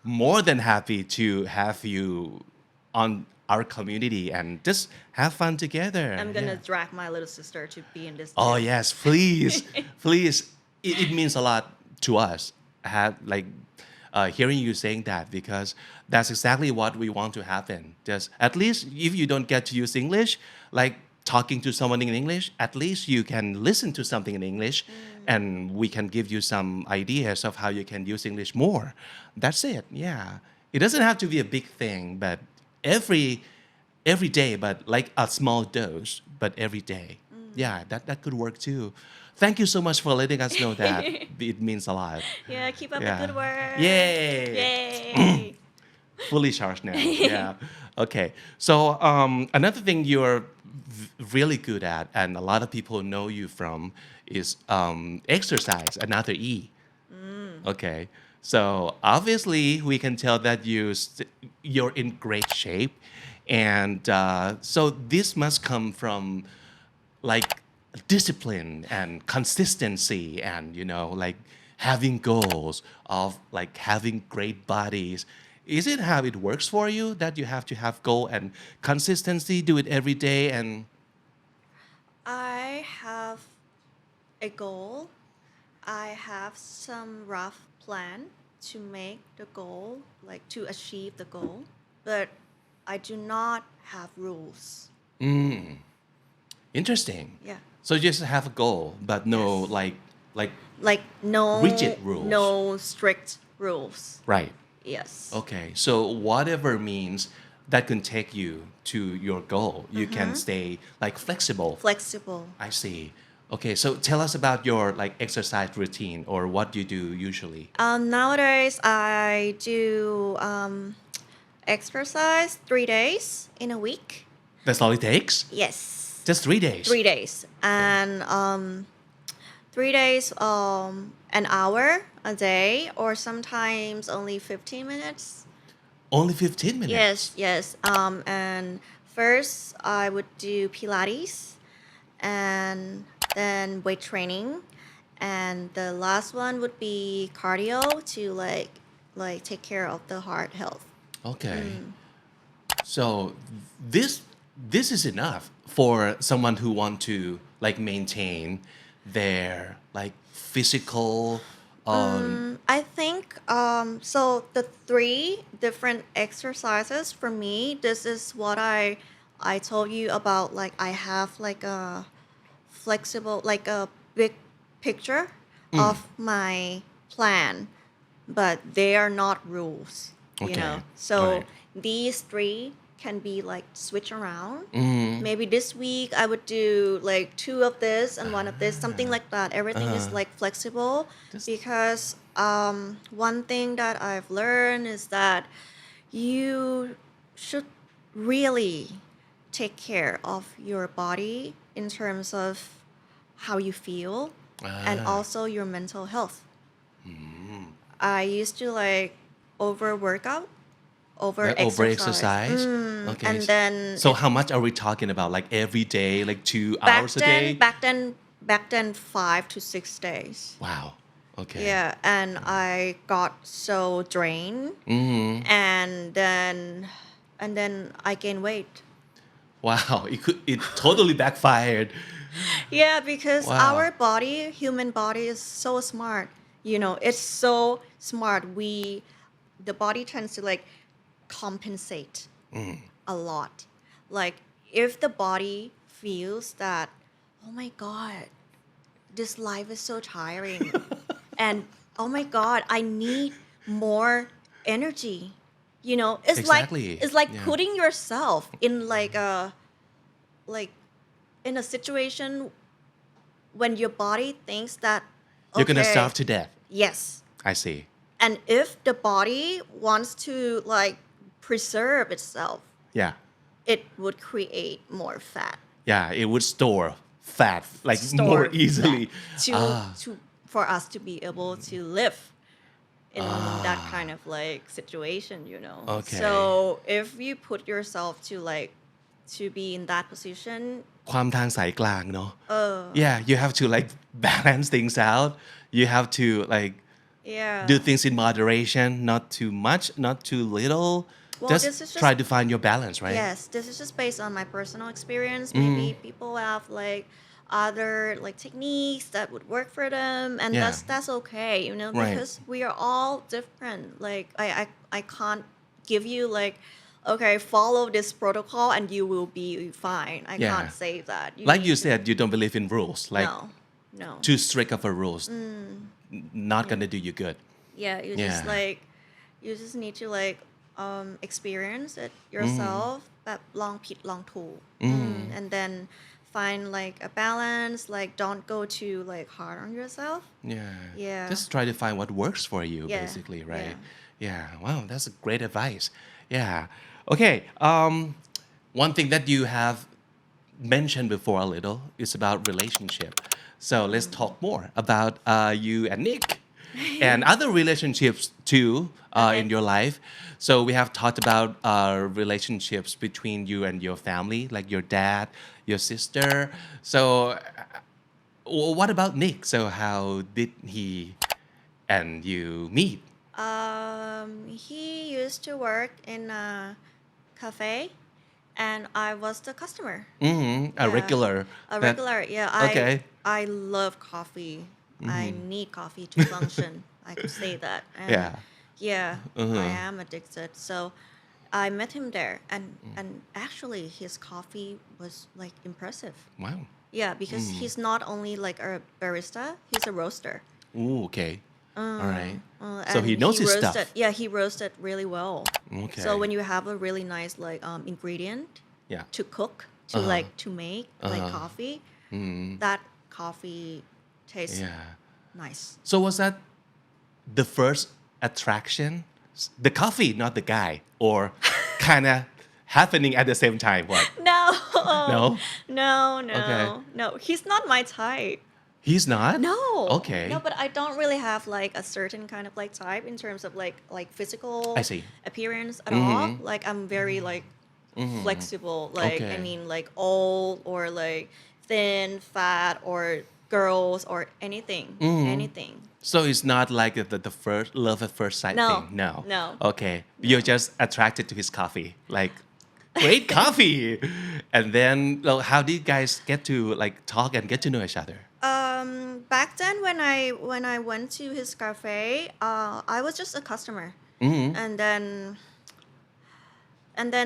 more than happy to have you on our community and just have fun together. I'm gonna Yeah. drag my little sister to be in this. Oh too. yes, please, please. It means a lot to us. Have like hearing you saying that, because that's exactly what we want to happen. Just at least if you don't get to use English, like talking to someone in English, at least you can listen to something in English, and we can give you some ideas of how you can use English more. That's it. Yeah, it doesn't have to be a big thing, but every day, but like a small dose, but every day. Yeah, that could work too. Thank you so much for letting us know that. It means a lot. Yeah, keep up Yeah. the good work. Yay! Yay! Fully charged now. Yeah. Okay. So another thing you're really good at, and a lot of people know you from, is exercise. Another E. Okay. So obviously we can tell that you're in great shape, and so this must come from like discipline and consistency, and like having goals of like having great bodies. Is it how it works for you that you have to have goal and consistency, do it every day, and I have a goal. I have some rough plan to make the goal, like to achieve the goal, but I do not have rules. interesting? Yeah. So you just have a goal, but no like Like no Rigid rules. No strict rules. right. Yes. Okay, so whatever means that can take you to your goal, you can stay like flexible. Flexible. I see. Okay, so tell us about your like exercise routine or what you do usually. Nowadays, I do exercise 3 days in a week. That's all it takes? Yes. Just 3 days? 3 days. And 3 days, an hour a day, or sometimes only 15 minutes. Only 15 minutes. Yes. And first I would do Pilates, and then weight training, and the last one would be cardio to like take care of the heart health. Okay. So this is enough for someone who want to like maintain their like physical I think so. The 3 different exercises for me. This is what I told you about. Like I have like a flexible, like a big picture of my plan, but they are not rules. You Okay. know. So Alright. these 3 can be like switch around. Maybe this week I would do like 2 of this and 1 of this, something like that. Everything is like flexible because one thing that I've learned is that you should really take care of your body in terms of how you feel and also your mental health. I used to like overwork out, over over exercise. exercise. Okay. And then so how much are we talking about? Like every day, like 2 hours a day? back then 5 to 6 days. Wow. Okay. Yeah, and I got so drained, and then I gained weight. Wow. It totally backfired. Yeah, because Wow. our body, human body, is so smart. You know, it's so smart. The body tends to like compensate a lot. Like if the body feels that, oh my God, this life is so tiring, and oh my God, I need more energy. You know, Exactly. It's like Yeah. putting yourself in like in a situation when your body thinks that You're going to okay, starve to death. Yes. I see. And if the body wants to like preserve itself, Yeah. it would create more fat. Yeah. It would store fat like Store more easily. to for us to be able to live in that kind of like situation, you know. Okay. So if you put yourself to be in that position, ความทางสายกลางเนาะ Yeah, you have to like balance things out. You have to like yeah. do things in moderation, not too much, not too little. Well, just this is just- try to find your balance, right? Yes, this is just based on my personal experience. Maybe people have like other like techniques that would work for them, and Yeah. that's okay, you know, Right. because we are all different. Like I can't give you like, okay, follow this protocol and you will be fine. I Yeah. can't say that. Like need you to- said, you don't believe in rules. Like no. too strict of a rules, not gonna do you good. Yeah, Yeah. you just need to like experience it yourself, แบบลองผิดลองถูก and then find like a balance, like don't go too like hard on yourself. Yeah. Yeah. Just try to find what works for you, Yeah. basically, right? Yeah. Wow, that's a great advice. Yeah. Okay. One thing that you have mentioned before a little is about relationship. So let's talk more about you and Nick and other relationships too in your life. So we have talked about relationships between you and your family, like your dad, your sister. So what about Nick? So how did he and you meet? He used to work in a cafe, and I was the customer. A Yeah. regular. A that- regular, yeah. Okay. I love coffee. I need coffee to function. I could say that. And Yeah. I am addicted. So I met him there, and actually his coffee was like impressive. Wow. Yeah, because he's not only like a barista, he's a roaster. Ooh, okay. All right. So And he knows his roasted, stuff. Yeah, he roasted really well. Okay. So when you have a really nice like ingredient Yeah. to cook, to like to make like coffee, that coffee tastes Yeah. nice. So was that the first attraction? The coffee, not the guy, or kind of happening at the same time? What? No. No? No. Okay. No. He's not my type. He's not? No. Okay. No, but I don't really have like a certain kind of like type in terms of like physical I see. appearance at all. Like I'm very like flexible. Like I Okay. mean like old or like thin, fat or girls or anything. Anything. So it's not like the first love at first sight No. thing? No. No. Okay. You're just attracted to his coffee. Like, great coffee. And then well, how did you guys get to like talk and get to know each other? Back then when I went to his cafe, I was just a customer. And then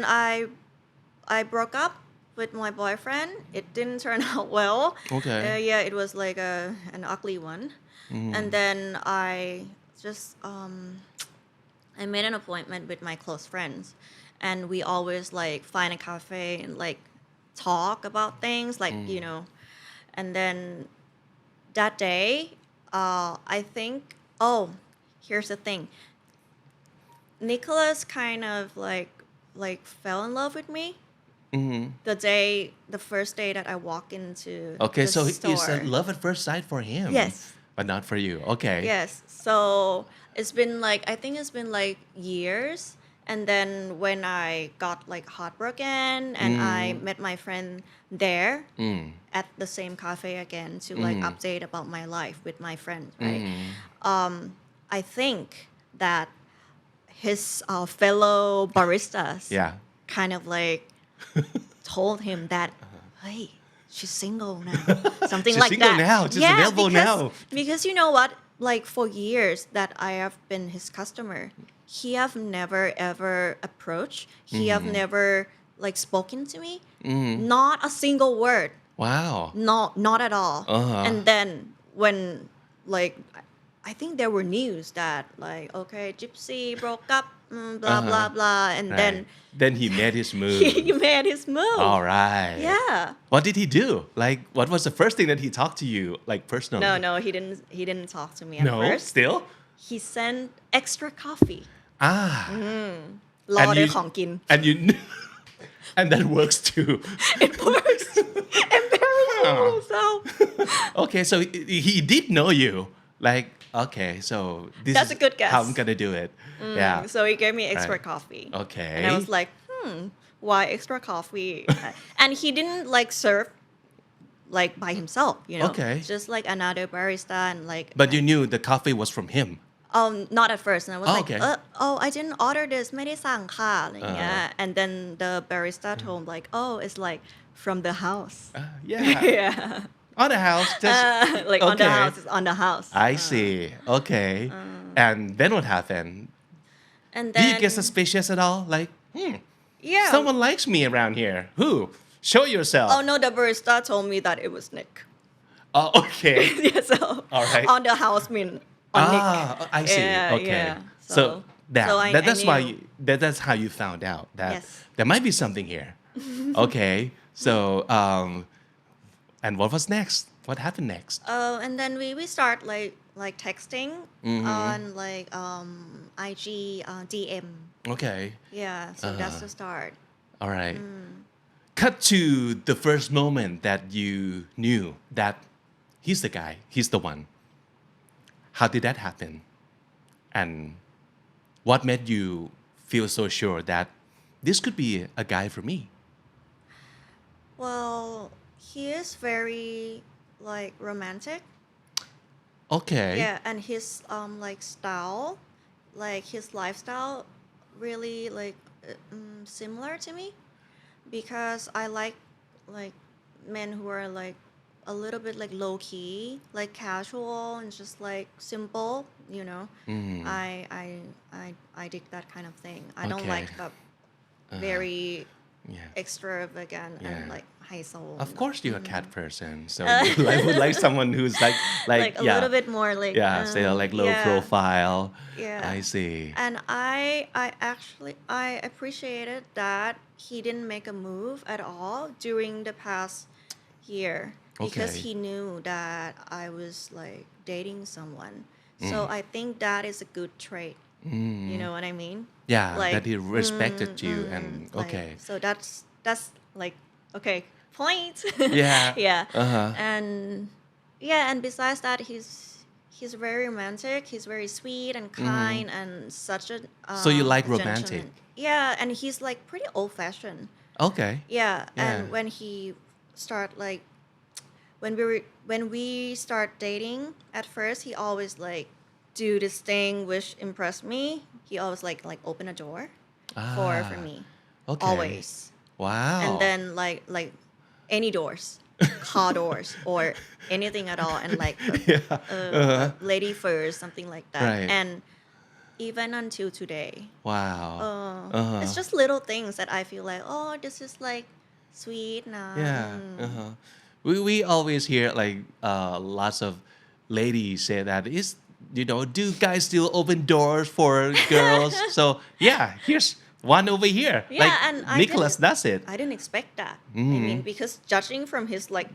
I broke up with my boyfriend. It didn't turn out well. Okay. Yeah, it was like an ugly one. And then I just I made an appointment with my close friends, and we always like find a cafe and like talk about things like you know. And then that day, I think. Oh, here's the thing. Nicholas kind of like fell in love with me. The first day that I walked into Okay, the so store. it's a love at first sight for him. Yes. But not for you. Okay. Yes. So it's been like I think it's been like years. And then when I got like heartbroken and I met my friend there at the same cafe again to like update about my life with my friends, right? I think that his fellow baristas Yeah. kind of like told him that, hey, she's single now, something She's like single that. now. She's available now. Because you know what? Like for years that I have been his customer, he have never ever approached. He have never like spoken to me. Not a single word. Wow. No, not at all. Uh-huh. And then when like I think there were news that like okay, Gypsy broke up, blah blah blah, and Right. Then he made his move. he made his move. All right. Yeah. What did he do? Like, what was the first thing that he talked to you, like personally? No, he didn't. He didn't talk to me at No? first. Still? He sent extra coffee. Ah. รอด้วยของกิน And you and that works too. It works. Embarrassing so. Okay, so he did know you. Like, okay, so this That's is a good guess. how I'm gonna do it. Yeah. So he gave me extra Right. coffee. Okay. And I was like, why extra coffee? And he didn't like serve like by himself, you know. Okay. Just like another barista and like. But you knew the coffee was from him. Not at first. And I was Oh, like, okay. I didn't order this ไม่ได้สั่งค่ะอะไรอย่างเงี้ย And then the barista told him like, oh, it's like from the house. Yeah. Yeah. On the house. Just, Like on the okay. house. It's on the house. I see. Okay. And then what happened? And Do then. you get suspicious at all? Like, Yeah. someone likes me around here. Who? Show yourself. Oh no, the barista told me that it was Nick. Oh, okay. Yeah, so All right. on the house mean on Nick. I see. Yeah, Okay. yeah. So, So I that's why knew. that's how you found out that Yes. there might be something here. Okay. So, and what was next? What happened next? And then we start like texting on like IG DM. Okay. Yeah, so that's the start. All right. Cut to the first moment that you knew that he's the guy, he's the one. How did that happen? And what made you feel so sure that this could be a guy for me? Well, he is very like romantic. Okay. Yeah, and his like style, like his lifestyle, really like similar to me, because I like men who are like a little bit like low key, like casual and just like simple. You know, I dig that kind of thing. I don't Okay. like the very Yeah. extravagant and Yeah. like high soul. Of course, you're a cat person, so you would like someone who's like Like a little bit more like say like low yeah. profile. Yeah. I see. And I actually I appreciated that he didn't make a move at all during the past year, because Okay. he knew that I was like dating someone. So I think that is a good trait. You know what I mean? Yeah, Like, that he respected you and like, okay. So that's like okay, point. Yeah. Yeah. Uh-huh. And Yeah, and besides that, he's very romantic. He's very sweet and kind and such a So you like a romantic? gentleman. Yeah, and he's like pretty old fashioned. Okay. Yeah, Yeah. and when he start like when we start dating at first, he always like do this thing which impressed me. He always like open a door for me. Okay. Always. Wow. And then like any doors, car doors or anything at all, and like lady first, something like that. Right. And even until today, Wow. it's just little things that I feel like, oh, this is like sweet now. Yeah. We always hear like lots of ladies say that is do guys still open doors for girls? So yeah, here's one over here. Yeah, like and I Nicholas didn't- does it. I didn't expect that. I mean, because judging from his like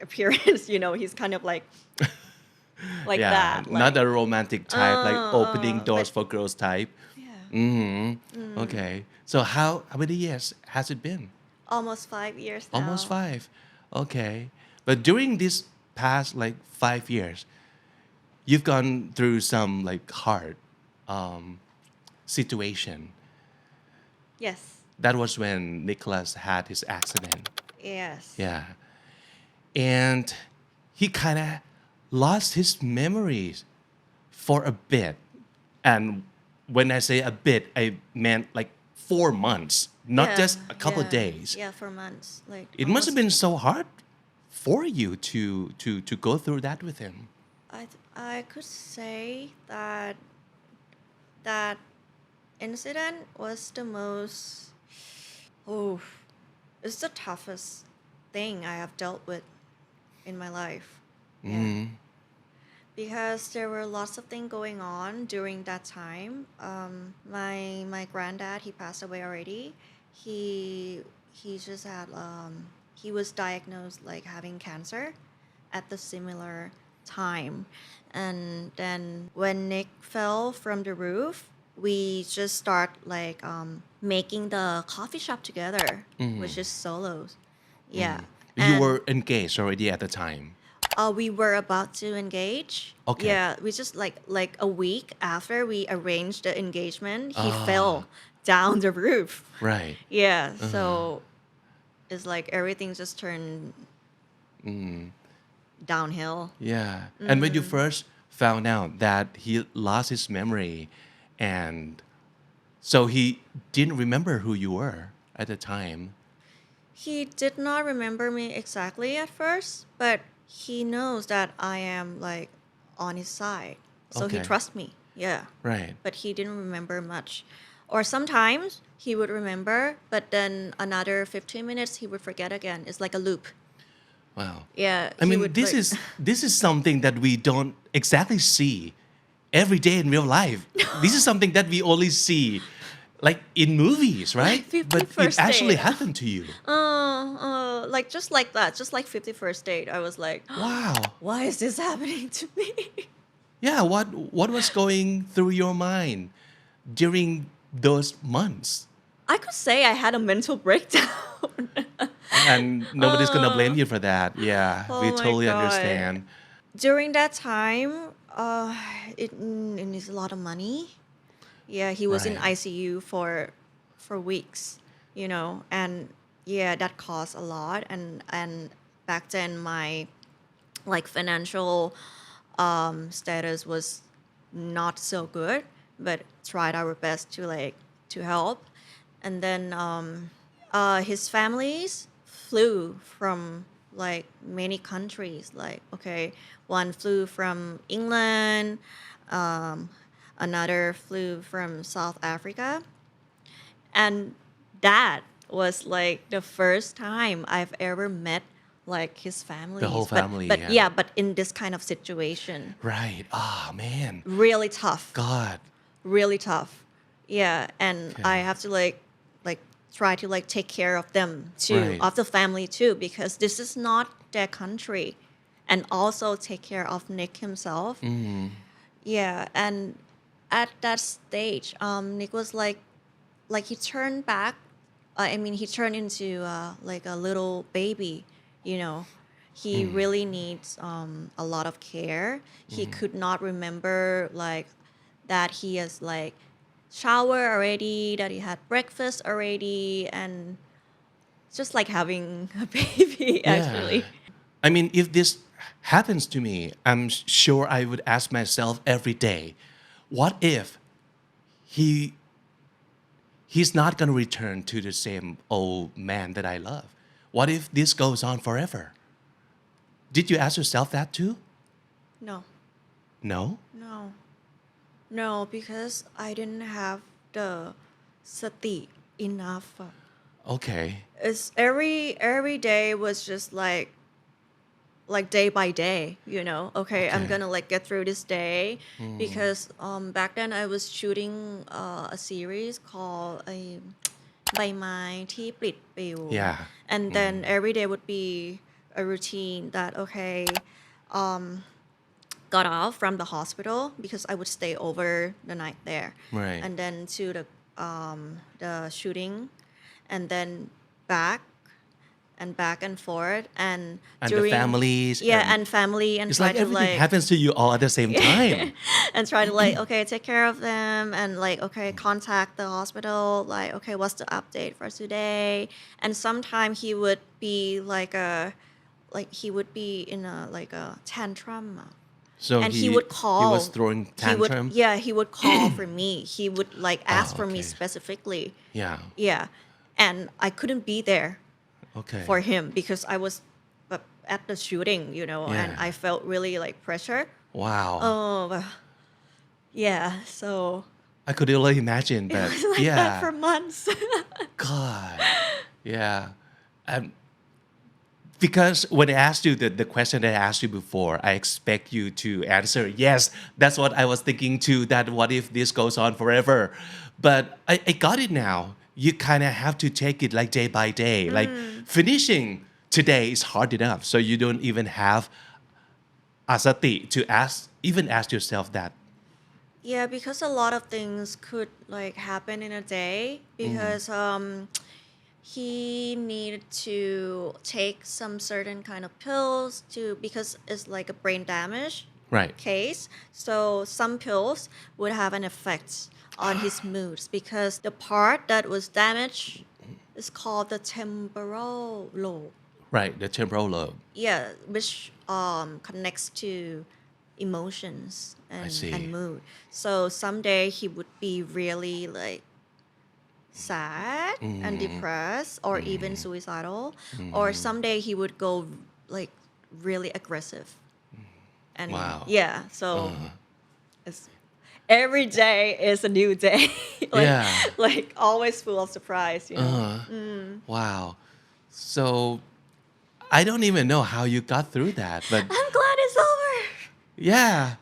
appearance, he's kind of like Yeah, that. not Like, a romantic type, like opening doors but- for girls type. yeah. Okay. So how many years has it been? Almost 5 years now. Almost 5. Okay. But during this past like 5 years, you've gone through some like hard situation. Yes. That was when Nicholas had his accident. Yes. Yeah. And he kind of lost his memories for a bit. And when I say a bit, I meant like 4 months, not Yeah, just a couple yeah. days. Yeah, for months. Like It must have been so hard for you to go through that with him. I could say that that incident was the most it's the toughest thing I have dealt with in my life. Yeah. Because there were lots of things going on during that time. My granddad, he passed away already. He just had he was diagnosed like having cancer at the similar time. And then when Nick fell from the roof, we just start like making the coffee shop together, which is solos. Yeah. You And, were engaged already at the time. we were about to engage. Okay. Yeah, we just like a week after we arranged the engagement, he fell down the roof. Right. Yeah, so it's like everything just turned downhill. Yeah. And when you first found out that he lost his memory and so he didn't remember who you were at the time. He did not remember me exactly at first, but he knows that I am like on his side. So he Okay. trusts me. Yeah. Right. But he didn't remember much. Or sometimes he would remember, but then another 15 minutes he would forget again. It's like a loop. Wow. Yeah. I he mean, would, this like- is something that we don't exactly see every day in real life. This is something that we only see like in movies, right? Like But it 51st actually Date. happened to you. like just like that, just like 51st Date. I was like, Wow. why is this happening to me? Yeah, what was going through your mind during those months? I could say I had a mental breakdown. And nobody's gonna blame you for that. Yeah, Oh we my totally God. understand. During that time, it needs a lot of money. Yeah, he was in Right. ICU for weeks, and yeah, that cost a lot. And back then, my like financial status was not so good, but tried our best to help. And then his families flew from like many countries. Like one flew from England, another flew from South Africa, and that was like the first time I've ever met like his family. The whole family, but yeah. yeah, but in this kind of situation, Right. Oh man. really tough. God. Really tough. Yeah, and Okay. I have to like try to like take care of them too, Right. of the family too, because this is not their country, and also take care of Nick himself. Yeah, and at that stage, Nick was like he turned back. He turned into like a little baby, he really needs a lot of care. He could not remember like that he has like shower already, that he had breakfast already, and it's just like having a baby actually. I mean, if this happens to me, I'm sure I would ask myself every day, what if he he's not going to return to the same old man that I love? What if this goes on forever? Did you ask yourself that too? No, No? no, no, because I didn't have the sati enough. Okay. It's every day was just like day by day, you know. Okay, I'm Okay. gonna like get through this day because back then I was shooting a series called ใบไม้ที่ปลิดปลิว Yeah. and then every day would be a routine that okay got off from the hospital because I would stay over the night there Right. and then to the shooting and then back and forth and And the during families and family and It's try like to everything like happens to you all at the same time. and try to like okay take care of them and like okay contact the hospital like okay what's the update for today and sometimes he would be like he would be in a like a tantrum So and he would call He was throwing tantrum. he would call for me he would like ask for me okay. specifically Yeah. yeah and I couldn't be there Okay. for him because I was at the shooting you know and Yeah. I felt really like pressure Wow. yeah so I could only imagine that. like yeah. that for months God. Yeah. Um, because when I asked you the question that I asked you before, I expect you to answer, yes, that's what I was thinking too, that what if this goes on forever? But I got it now. You kind of have to take it like day by day. Like finishing today is hard enough. So you don't even have asati to even ask yourself that. yeah because a lot of things could like happen in a day because he needed to take some certain kind of pills to because it's like a brain damage Right. case so some pills would have an effect on his moods because the part that was damaged is called the temporal lobe Right. The temporal lobe. yeah which connects to emotions see. and mood so someday he would be really like sad and depressed or even suicidal or someday he would go like really aggressive and Wow. yeah so it's every day is a new day like, Yeah. like always full of surprise you know Wow. So I don't even know how you got through that, but I'm glad it's over yeah,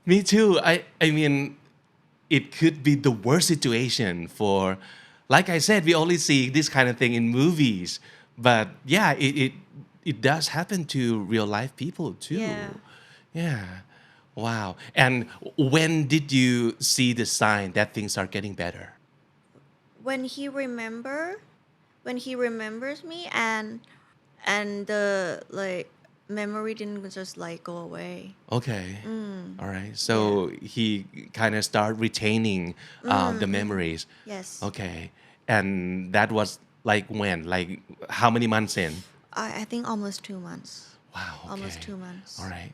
me too. I mean, it could be the worst situation for, like I said, we only see this kind of thing in movies, but yeah, it does happen to real life people too. Yeah. Yeah. Wow. And when did you see the sign that things are getting better? when he remembers me and the like memory didn't just like go away Okay. All right. So he kind of started retaining the memories. yes Okay. And that was like when? Like how many months in? I think almost 2 months Wow. Okay. almost 2 months All right.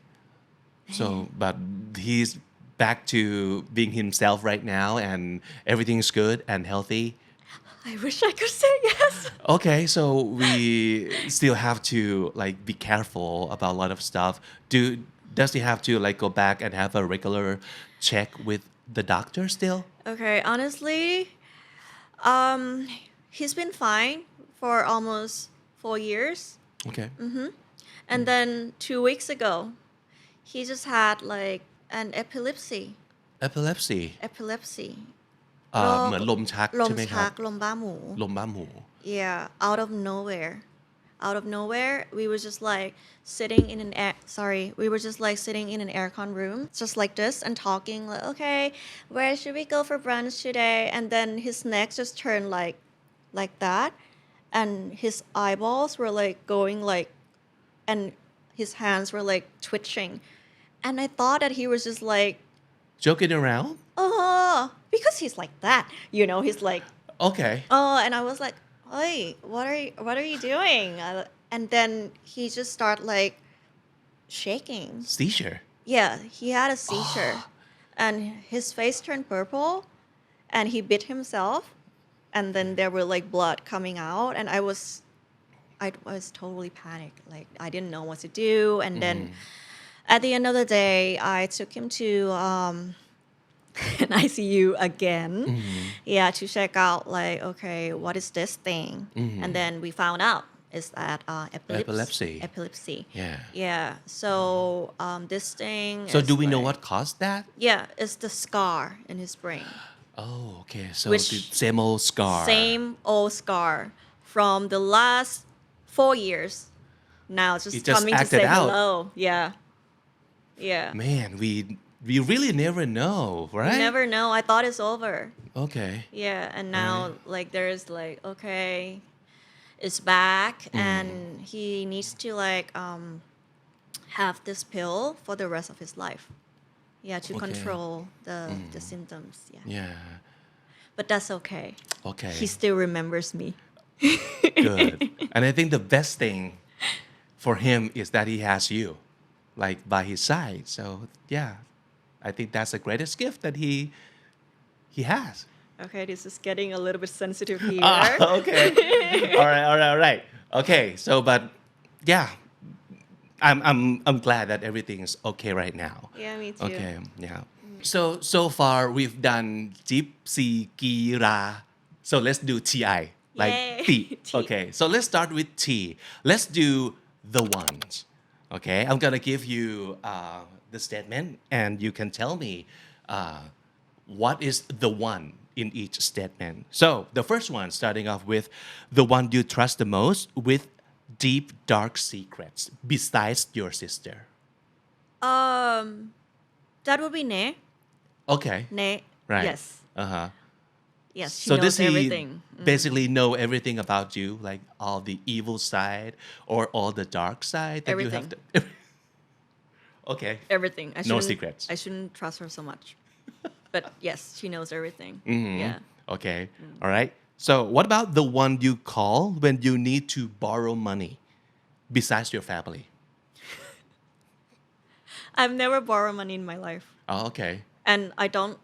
So, but he's back to being himself right now and everything's good and healthy. I wish I could say yes Okay, so we still have to like be careful about a lot of stuff. Does he have to like go back and have a regular check with the doctor still? okay honestly he's been fine for almost 4 years Okay. and then 2 weeks ago he just had like an epilepsy Epilepsy. เหมือนลมชัก ล ใช่ ม ไหมค ชั รับ กลมบ้าหมู ลมบ้าหมู Yeah, out of nowhere, we were just like sitting in an we were just like sitting in an aircon room, just like this, and talking like, okay, where should we go for brunch today? And then his neck just turned like that, and his eyeballs were like going like, and his hands were like twitching. And I thought that he was just like, Joking around? because he's like that, he's like, Okay. and I was like, hey, what are you doing? And then he just started like shaking. Seizure. Yeah, he had a seizure. And his face turned purple and he bit himself and then there were like blood coming out and I was totally panicked. Like I didn't know what to do. And then at the end of the day, I took him to an ICU again. Yeah, to check out like, okay, what is this thing? And then we found out is that Epilepsy. Epilepsy. Yeah. Yeah. So this thing. So is do we know like- what caused that? Yeah, it's the scar in his brain. Oh, okay. So Which- the same old scar. Same old scar from the last 4 years. Now it's It just just coming to acted say out. hello. Yeah. Yeah. Man, we really never know, right? You never know. I thought it's over. Okay. Yeah, and now like there's like okay, it's back, and he needs to like have this pill for the rest of his life. Yeah, to Okay. control the symptoms. Yeah, Yeah. but that's okay. Okay. He still remembers me. Good. And I think the best thing for him is that he has you, like by his side. So yeah, I think that's the greatest gift that he has. Okay, this is getting a little bit sensitive here. Okay. all right. Okay. So, but yeah, I'm glad that everything is okay right now. Yeah, me too. Okay. Yeah. So far we've done Gypsy Gira. So let's do TI. Like Yay. T. T. Okay. So let's start with T. Let's do the ones. Okay. I'm gonna give you the statement, and you can tell me what is the one in each statement. So the first one, starting off with the one you trust the most with deep dark secrets besides your sister. That would be Ne. Okay. Ne. Right. Yes. Uh-huh. Yes. She So knows does he everything. basically know everything about you, like all the evil side or all the dark side that you have to? Okay. Everything. I No shouldn't- secrets. I shouldn't trust her so much. But yes, she knows everything. Mm-hmm. Yeah. Okay. All right. So what about the one you call when you need to borrow money besides your family? I've never borrowed money in my life. Oh, okay. And I don't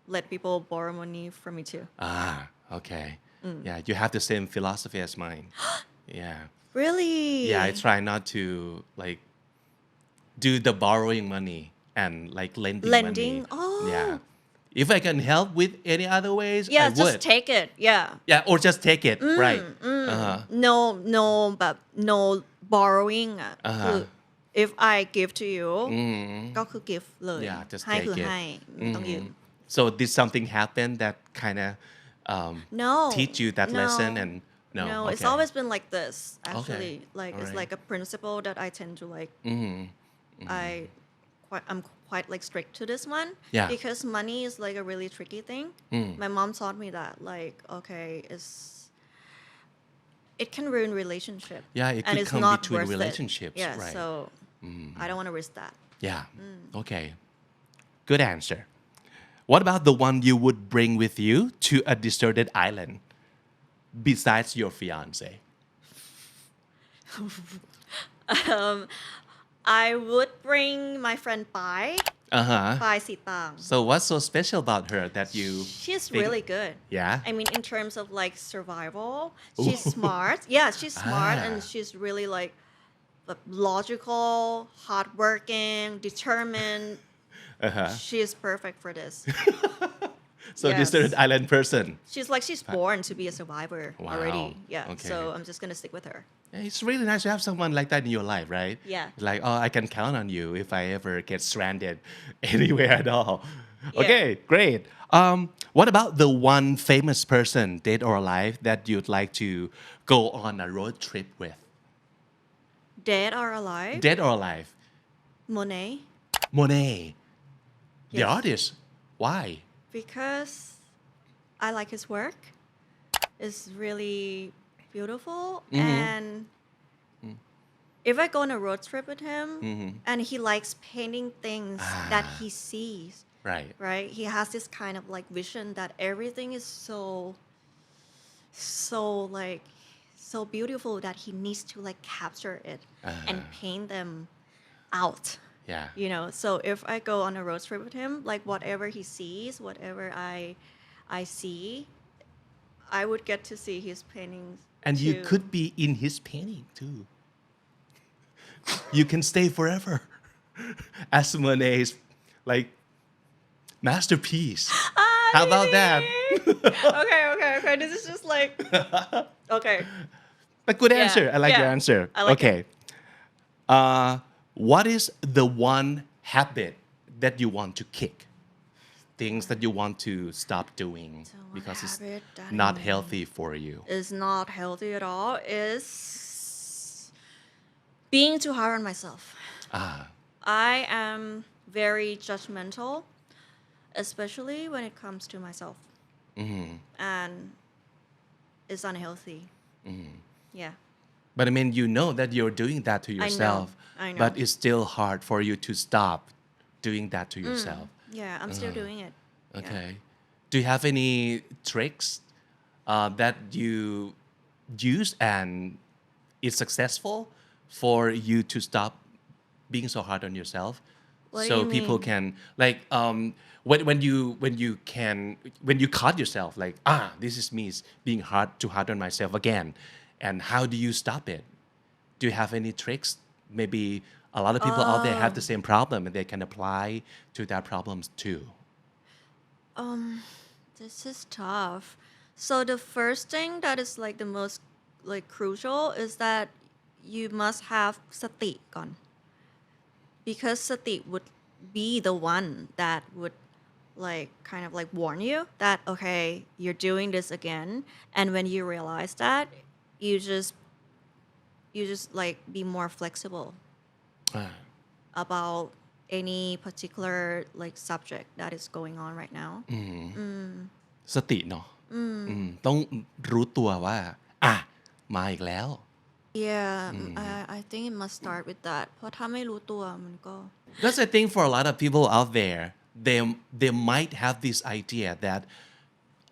let people borrow money from me too. Ah, okay. Mm. Yeah, you have the same philosophy as mine. Yeah. Really? Yeah, I try not to like do the borrowing money and like lending Lending? money. Oh. Yeah. If I can help with any other ways, Yeah, I just would. take it. Yeah. Yeah, or just take it. Right. Uh-huh. No, but no borrowing อ่ะ คือ if I give to you ก็คือ give เลย Yeah, just ให้ take คือ it. ให้ไม่ต้องยืม So did something happen that kind of No. teach you that no, lesson and no? No, it's okay. always been like this actually. Like it's Alright. like a principle that I tend to like I'm quite like strict to this one. Yeah. Because money is like a really tricky thing. My mom taught me that like okay, it can ruin relationship. Yeah, it and could it's come not between worth it. relationships, Yeah, right. so I don't want to risk that. Yeah. Okay. Good answer. What about the one you would bring with you to a deserted island besides your fiance? I would bring my friend Pai, Uh-huh. Pai Sitang. So what's so special about her that you She's think- really good. Yeah? I mean, in terms of like survival, she's smart. Yeah, she's smart Ah. and she's really like logical, hardworking, determined. Uh-huh. She is perfect for this. So Yes. deserted island person. She's born to be a survivor Wow. already. Yeah. Okay. So I'm just gonna stick with her. Yeah, it's really nice to have someone like that in your life, right? Yeah. Like, oh, I can count on you if I ever get stranded anywhere at all. Yeah. Okay, great. What about the one famous person, dead or alive, that you'd like to go on a road trip with? Dead or alive? Dead or alive? Monet. Monet, the Yes. artist. Why? Because I like his work. It's really beautiful and if I go on a road trip with him and he likes painting things that he sees, right right? He has this kind of like vision that everything is so like so beautiful that he needs to like capture it and paint them out. yeah You know, so if I go on a road trip with him, like whatever he sees, whatever I see, I would get to see his paintings. and you too. could be in his painting too you can stay forever as Monet's like masterpiece how about that Okay. This is just like okay. a good Yeah, answer I like your yeah. answer I like okay what is the one habit that you want to kick things that you want to stop doing So one because it's habit that not I- healthy for you Is not healthy at all. Is being too hard on myself. I am very judgmental, especially when it comes to myself, and it's unhealthy. Yeah. But I mean, you know that you're doing that to yourself, I know. but it's still hard for you to stop doing that to yourself. Yeah, I'm still doing it. Yeah. Okay. Do you have any tricks that you use and it's successful for you to stop being so hard on yourself? What do So you people mean? can like when you caught yourself like this is me being too hard on myself again, and how do you stop it? Do you have any tricks? Maybe a lot of people out there have the same problem and they can apply to their problems too. This is tough. So the first thing that is like the most like crucial is that you must have sati ก่อน because sati would be the one that would like kind of like warn you that okay, you're doing this again, and when you realize that, you just like be more flexible about any particular like subject that is going on right now. สติเนาะต้องรู้ตัวว่ามาอีกแล้ว Yeah, I think it must start with that. เพราะถ้าไม่รู้ตัวมันก็ That's the thing for a lot of people out there. They might have this idea that,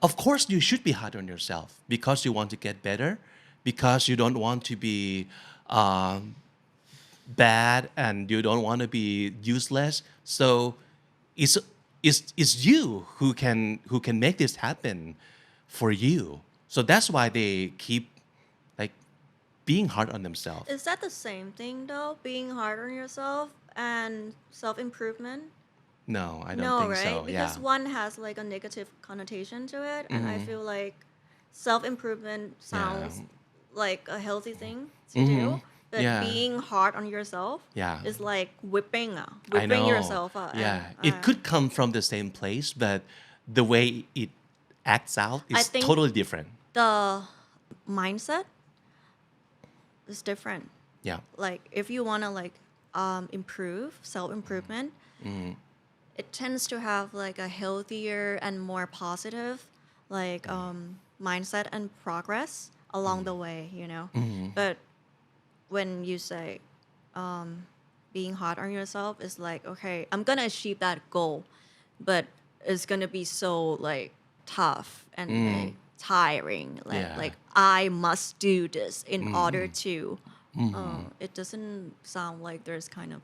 of course, you should be hard on yourself because you want to get better, because you don't want to be bad and you don't want to be useless. So it's you who can make this happen for you. So that's why they keep like being hard on themselves. Is that the same thing though? Being hard on yourself and self-improvement? No, I don't No, think right? so. Because Yeah. one has like a negative connotation to it, and I feel like self-improvement sounds like a healthy thing to do. But Yeah. being hard on yourself Yeah. is like whipping I whipping know. yourself up. Yeah, and, it could come from the same place, but the way it acts out I is think- totally different. the mindset is different. Yeah. Like if you want to like improve self-improvement, it tends to have like a healthier and more positive like mindset and progress along the way, you know. But when you say being hard on yourself is like, okay, I'm gonna achieve that goal, but it's gonna be so like tough and like tiring. Like I must do this in order to. It doesn't sound like there's kind of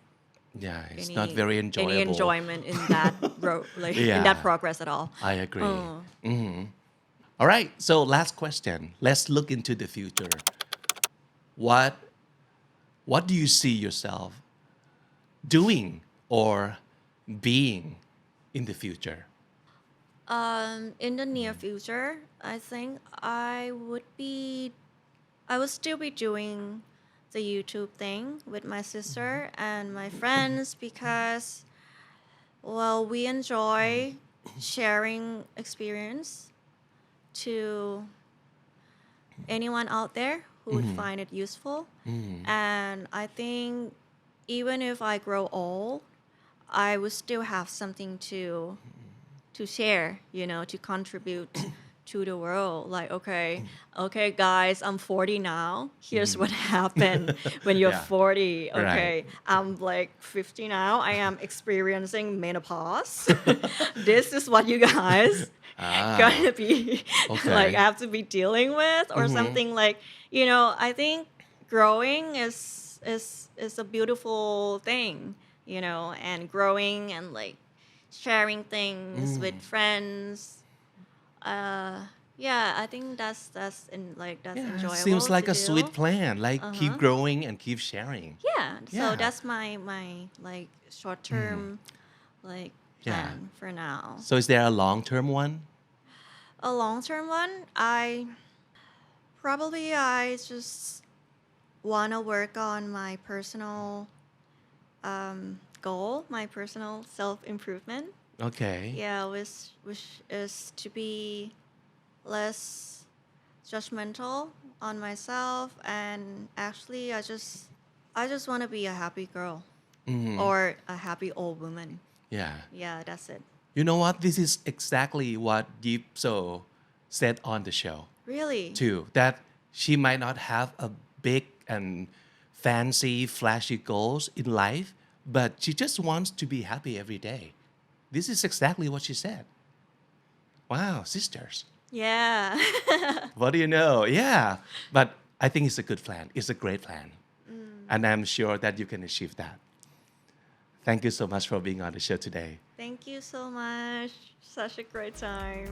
Yeah, it's not very enjoyable. any enjoyment in that in that Yeah. progress at all. I agree. All right, so last question. Let's look into the future. What do you see yourself doing or being in the future? In the near future, I think I would still be doing the YouTube thing with my sister and my friends because, well, we enjoy sharing experience to anyone out there who would find it useful. And I think even if I grow old, I would still have something to share, you know, to contribute to the world. Like, okay, guys, I'm 40 now. Here's what happened when you're Yeah. 40. Okay, Right. I'm like 50 now. I am experiencing menopause. This is what you guys gonna be Okay. like have to be dealing with, or something like, I think growing is a beautiful thing, and growing and like sharing things with friends. Yeah, I think that's that's Yeah, enjoyable. seems like to a sweet do. plan. Like keep growing and keep sharing. Yeah, so Yeah. that's my like short term like Yeah. plan for now. So is there a long-term one? A long term one, I just wanna work on my personal goal, my personal self improvement. Okay. Yeah, which is to be less judgmental on myself, and actually I just want to be a happy girl or a happy old woman. Yeah. Yeah, that's it. You know what? This is exactly what Deep So said on the show Really? too. That she might not have a big and fancy, flashy goals in life, but she just wants to be happy every day. This is exactly what she said. Wow, sisters. Yeah. What do you know? Yeah. But I think it's a good plan. It's a great plan. And I'm sure that you can achieve that. Thank you so much for being on the show today. Thank you so much. Such a great time.